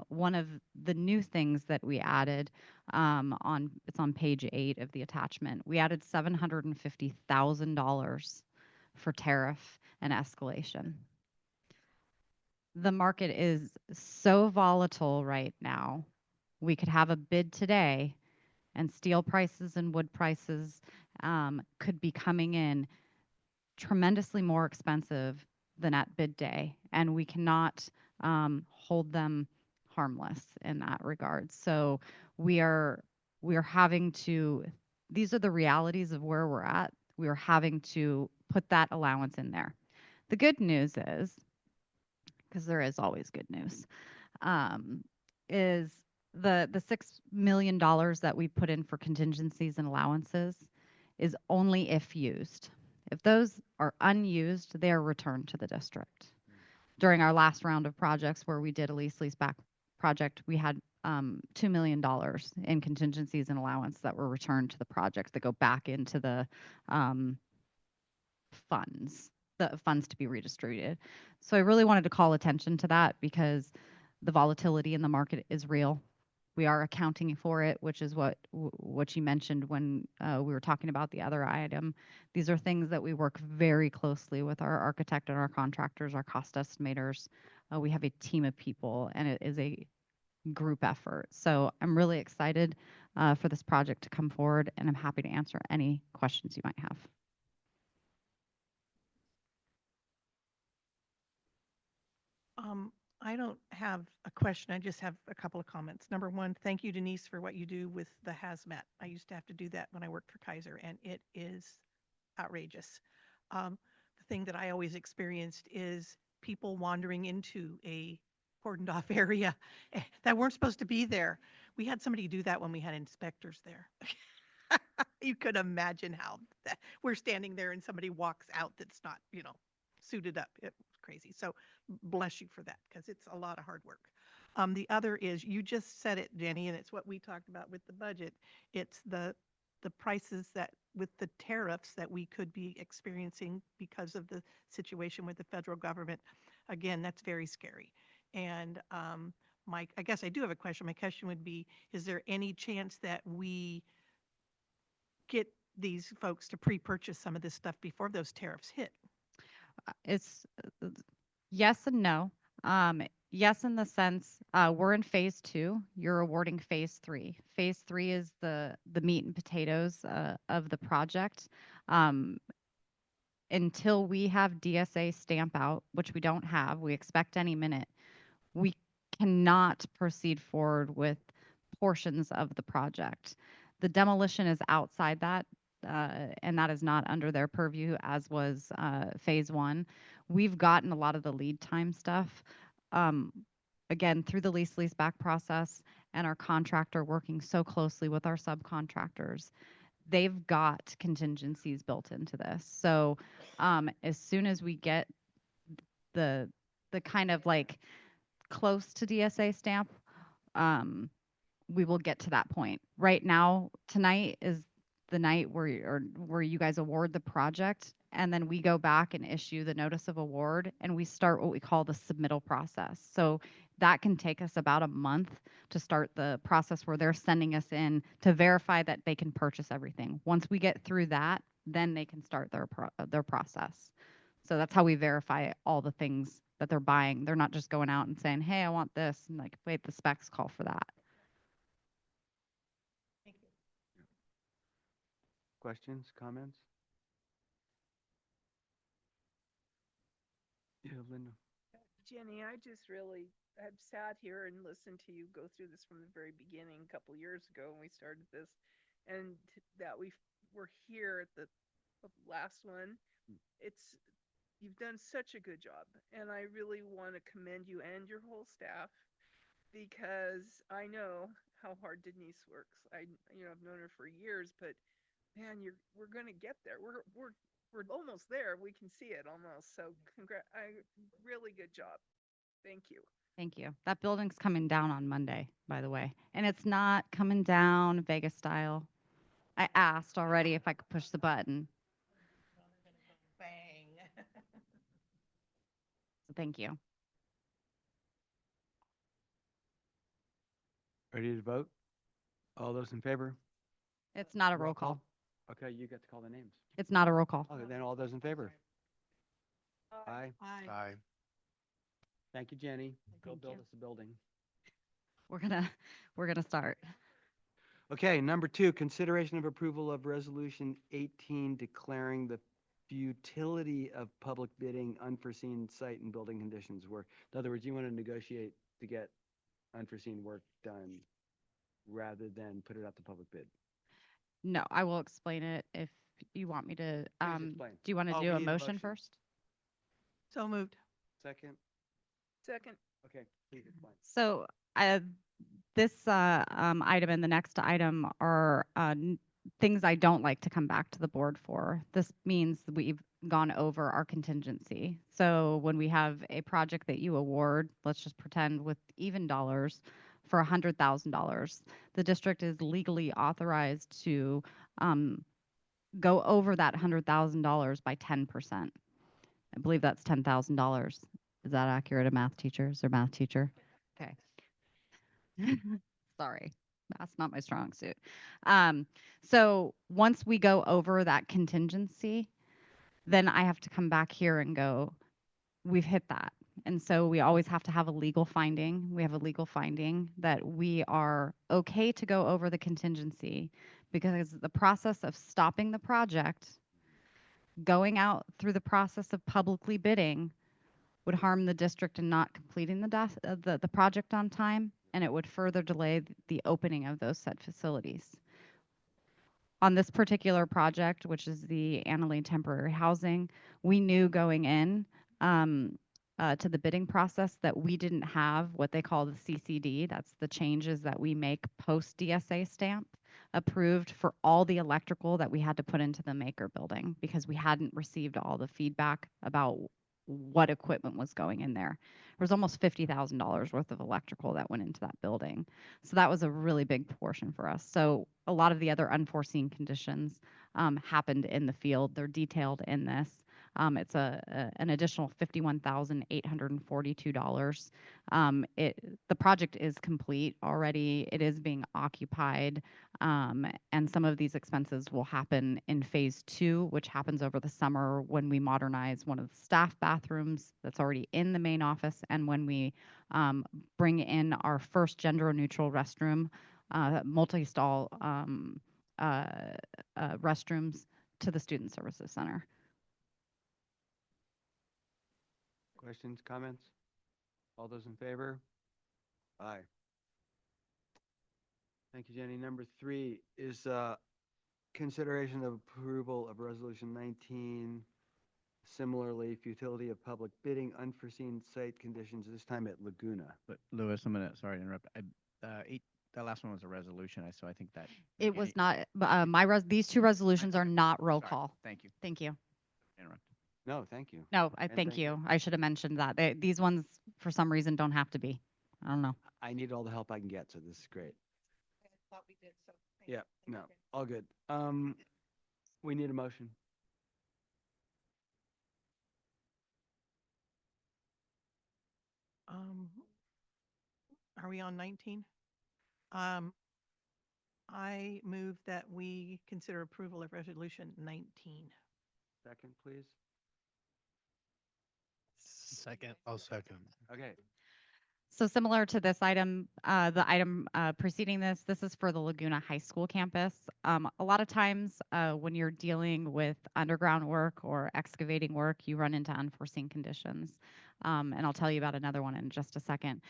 one of the new things that we added it's on page 8 of the attachment. We added $750,000 for tariff and escalation. The market is so volatile right now. We could have a bid today, and steel prices and wood prices could be coming in tremendously more expensive than at bid day, and we cannot hold them harmless in that regard. So we are having to, these are the realities of where we're at. We are having to put that allowance in there. The good news is, because there is always good news, is the $6 million that we put in for contingencies and allowances is only if used. If those are unused, they are returned to the district. During our last round of projects where we did a leaseback project, we had $2 million in contingencies and allowance that were returned to the project that go back into the funds to be redistributed. So I really wanted to call attention to that because the volatility in the market is real. We are accounting for it, which is what you mentioned when we were talking about the other item. These are things that we work very closely with our architect and our contractors, our cost estimators. We have a team of people, and it is a group effort. So I'm really excited for this project to come forward, and I'm happy to answer any questions you might have. I don't have a question. I just have a couple of comments. Number one, thank you, Denise, for what you do with the hazmat. I used to have to do that when I worked for Kaiser, and it is outrageous. The thing that I always experienced is people wandering into a cordoned off area that weren't supposed to be there. We had somebody do that when we had inspectors there. You could imagine how that, we're standing there and somebody walks out that's not, suited up. It was crazy. So bless you for that, because it's a lot of hard work. The other is, you just said it, Jenny, and it's what we talked about with the budget. It's the prices that with the tariffs that we could be experiencing because of the situation with the federal government. Again, that's very scary. And I guess I do have a question. My question would be, is there any chance that we get these folks to pre-purchase some of this stuff before those tariffs hit? It's yes and no. Yes, in the sense we're in phase 2. You're awarding phase 3. Phase 3 is the meat and potatoes of the project. Until we have DSA stamp out, which we don't have, we expect any minute, we cannot proceed forward with portions of the project. The demolition is outside that, and that is not under their purview, as was phase 1. We've gotten a lot of the lead time stuff, again, through the leaseback process and our contractor working so closely with our subcontractors. They've got contingencies built into this. So as soon as we get the kind of like close to DSA stamp, we will get to that point. Right now, tonight is the night where you guys award the project, and then we go back and issue the notice of award, and we start what we call the submittal process. So that can take us about a month to start the process where they're sending us in to verify that they can purchase everything. Once we get through that, then they can start their process. So that's how we verify all the things that they're buying. They're not just going out and saying, hey, I want this, and like, wait, the specs call for that. Questions, comments? Yeah, Linda. Jenny, I just really have sat here and listened to you go through this from the very beginning a couple years ago when we started this, and that we were here at the last one. You've done such a good job, and I really want to commend you and your whole staff, because I know how hard Denise works. I've known her for years, but man, we're gonna get there. We're almost there. We can see it almost. So really good job. Thank you. Thank you. That building's coming down on Monday, by the way. And it's not coming down Vegas style. I asked already if I could push the button. Bang. So thank you. Ready to vote? All those in favor? It's not a roll call. Okay, you get to call the names. It's not a roll call. Okay, then all those in favor? Aye. Aye. Thank you, Jenny. Go Thank build you. us a building. We're gonna start. Okay, number 2, consideration of approval of resolution 18 declaring the futility of public bidding, unforeseen site and building conditions work. In other words, you want to negotiate to get unforeseen work done rather than put it out to public bid. No, I will explain it if you want me to. explain. Do you want to Oh, do we a need a motion motion. first? So moved. Second? Second. Okay, please explain. So this item and the next item are things I don't like to come back to the board for. This means we've gone over our contingency. So when we have a project that you award, let's just pretend with even dollars for $100,000, the district is legally authorized to go over that $100,000 by 10%. I believe that's $10,000. Is that accurate? A math teacher? Is there a math teacher? Okay. Sorry, that's not my strong suit. So once we go over that contingency, then I have to come back here and go, we've hit that. And so we always have to have a legal finding. We have a legal finding that we are okay to go over the contingency because the process of stopping the project, going out through the process of publicly bidding would harm the district in not completing the project on time, and it would further delay the opening of those said facilities. On this particular project, which is the Annalee temporary housing, we knew going in to the bidding process that we didn't have what they call the CCD. That's the changes that we make post DSA stamp approved for all the electrical that we had to put into the maker building because we hadn't received all the feedback about what equipment was going in there. There was almost $50,000 worth of electrical that went into that building. So that was a really big portion for us. So a lot of the other unforeseen conditions happened in the field. They're detailed in this. It's an additional $51,842. The project is complete already. It is being occupied. And some of these expenses will happen in phase 2, which happens over the summer when we modernize one of the staff bathrooms that's already in the main office and when we bring in our first gender neutral restroom, multi-stall restrooms to the Student Services Center. Questions, comments? All those in favor? Aye. Thank you, Jenny. Number 3 is consideration of approval of Resolution 19. Similarly, futility of public bidding, unforeseen site conditions, this time at Laguna. But Louis, sorry to interrupt. That last one was a resolution, so I think that. It was not, these two resolutions are not roll Sorry. call. Thank you. Thank you. Interrupt. No, thank you. No, And thank you. I should have mentioned that. These ones, for some reason, don't have to be. I don't know. I need all the help I can get, so this is great. Yeah, no, all good. We need a motion. Are we on 19? I move that we consider approval of resolution 19. Second, please. Second, I'll second. Okay. So similar to this item, the item preceding this is for the Laguna High School campus. A lot of times when you're dealing with underground work or excavating work, you run into unforeseen conditions. And I'll tell you about another one in just a second.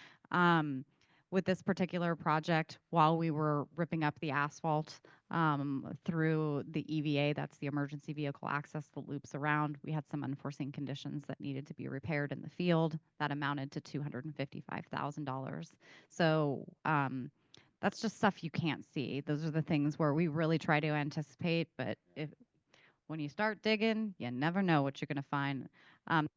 With this particular project, while we were ripping up the asphalt through the EVA, that's the emergency vehicle access that loops around, we had some unforeseen conditions that needed to be repaired in the field that amounted to $255,000. So that's just stuff you can't see. Those are the things where we really try to anticipate, but when you start digging, you never know what you're going to find. And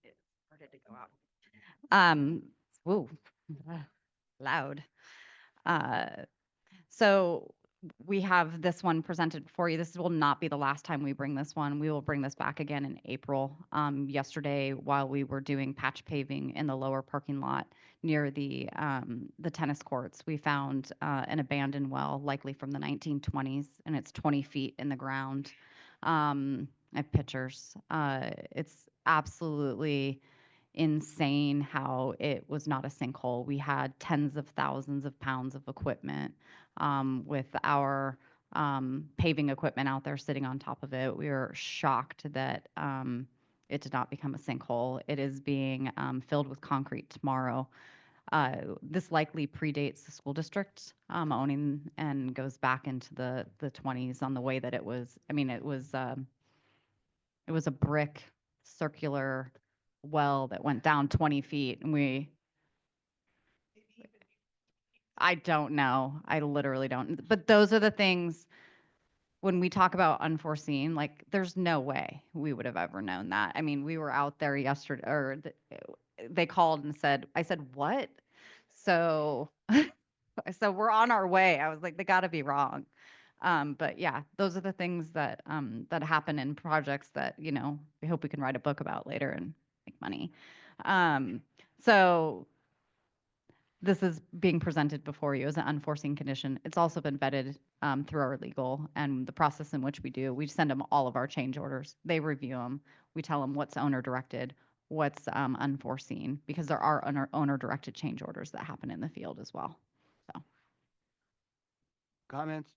it started to go out. Whoa, loud. So we have this one presented for you. This will not be the last time we bring this one. We will bring this back again in April. Yesterday, while we were doing patch paving in the lower parking lot near the tennis courts, we found an abandoned well, likely from the 1920s, and it's 20 feet in the ground. I have pictures. It's absolutely insane how it was not a sinkhole. We had tens of thousands of pounds of equipment with our paving equipment out there sitting on top of it. We were shocked that it did not become a sinkhole. It is being filled with concrete tomorrow. This likely predates the school district owning and goes back into the 20s on the way that it was. I mean, it was a brick circular well that went down 20 feet and I don't know. I literally don't. But those are the things when we talk about unforeseen, like there's no way we would have ever known that. I mean, we were out there yesterday, or they called and said, I said, what? So, so we're on our way. I was like, they got to be wrong. But yeah, those are the things that that happen in projects that, you know, we hope we can write a book about later and make money. So this is being presented before you as an unforeseen condition. It's also been vetted through our legal and the process in which we do. We send them all of our change orders. They review them. We tell them what's owner directed, what's unforeseen, because there are owner directed change orders that happen in the field as well. So Comments?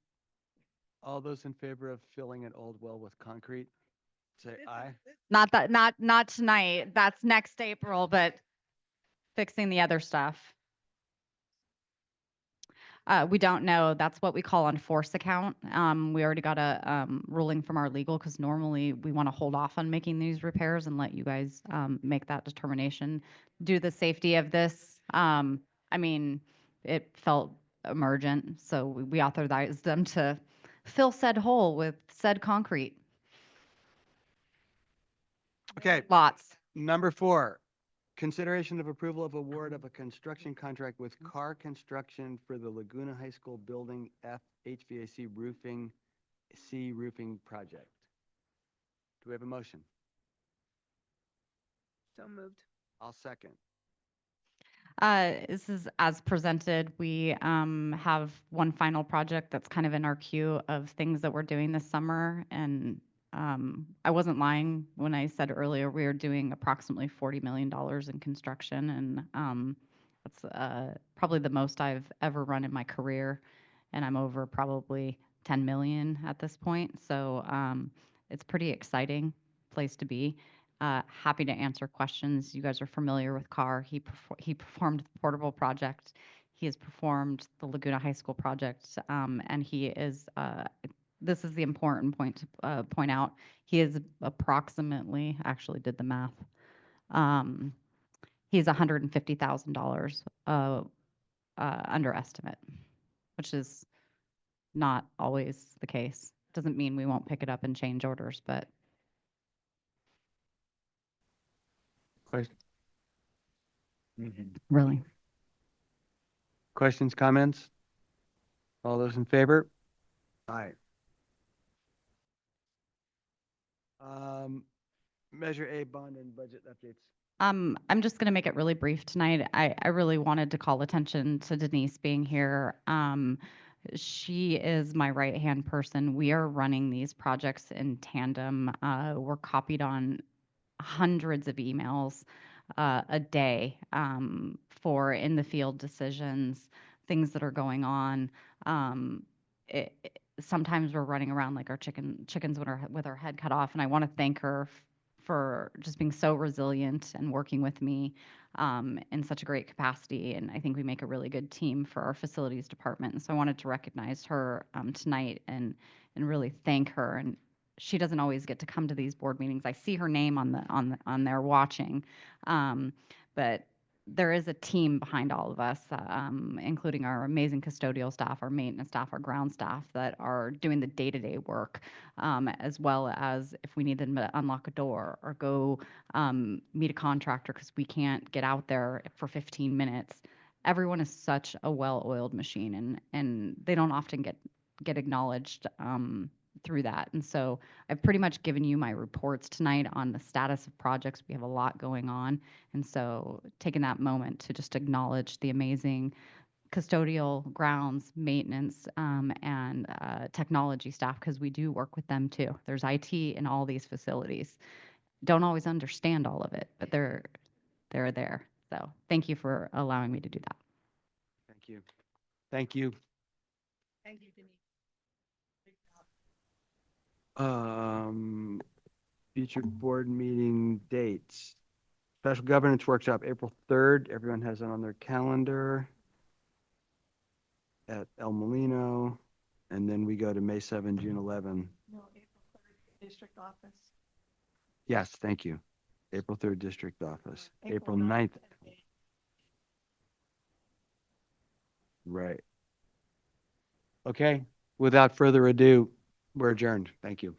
All those in favor of filling an old well with concrete, say aye. not tonight. That's next April, but fixing the other stuff. We don't know. That's what we call on force account. We already got a ruling from our legal because normally we want to hold off on making these repairs and let you guys make that determination. Due to the safety of this, I mean, it felt emergent, so we authorized them to fill said hole with said concrete. Okay, Lots. number 4, consideration of approval of award of a construction contract with Carr Construction for the Laguna High School Building F HVAC roofing, roofing project. Do we have a motion? So moved. I'll second. This is as presented. We have one final project that's kind of in our queue of things that we're doing this summer. And I wasn't lying when I said earlier we are doing approximately $40 million in construction. And that's probably the most I've ever run in my career. And I'm over probably 10 million at this point. So it's pretty exciting place to be. Happy to answer questions. You guys are familiar with Carr. He performed the portable project. He has performed the Laguna High School project, and he is. This is the important point to point out. He is approximately, actually did the math. He's $150,000 underestimate, which is not always the case. Doesn't mean we won't pick it up and change orders, but. Really? Questions, comments? All those in favor? Aye. Measure A bond and budget updates. I'm just going to make it really brief tonight. I really wanted to call attention to Denise being here. She is my right-hand person. We are running these projects in tandem. We're copied on hundreds of emails a day for in the field decisions, things that are going on. Sometimes we're running around like our chickens with our head cut off, and I want to thank her for just being so resilient and working with me in such a great capacity. And I think we make a really good team for our facilities department. And so I wanted to recognize her tonight and really thank her. And she doesn't always get to come to these board meetings. I see her name on there watching, but there is a team behind all of us, including our amazing custodial staff, our maintenance staff, our ground staff that are doing the day-to-day work, as well as if we need them to unlock a door or go meet a contractor because we can't get out there for 15 minutes. Everyone is such a well-oiled machine, and they don't often get acknowledged through that. And so I've pretty much given you my reports tonight on the status of projects. We have a lot going on. And so taking that moment to just acknowledge the amazing custodial, grounds, maintenance, and technology staff, because we do work with them too. There's IT in all these facilities. Don't always understand all of it, but they're there. So thank you for allowing me to do that. Thank you. Thank you. Thank you, Denise. Future board meeting dates. Special governance workshop, April 3rd. Everyone has it on their calendar at El Molino. And then we go to May 7, June 11. No, April 3rd, district office. Yes, thank you. April 3rd, district office. April 9th. Right. Okay, without further ado, we're adjourned. Thank you.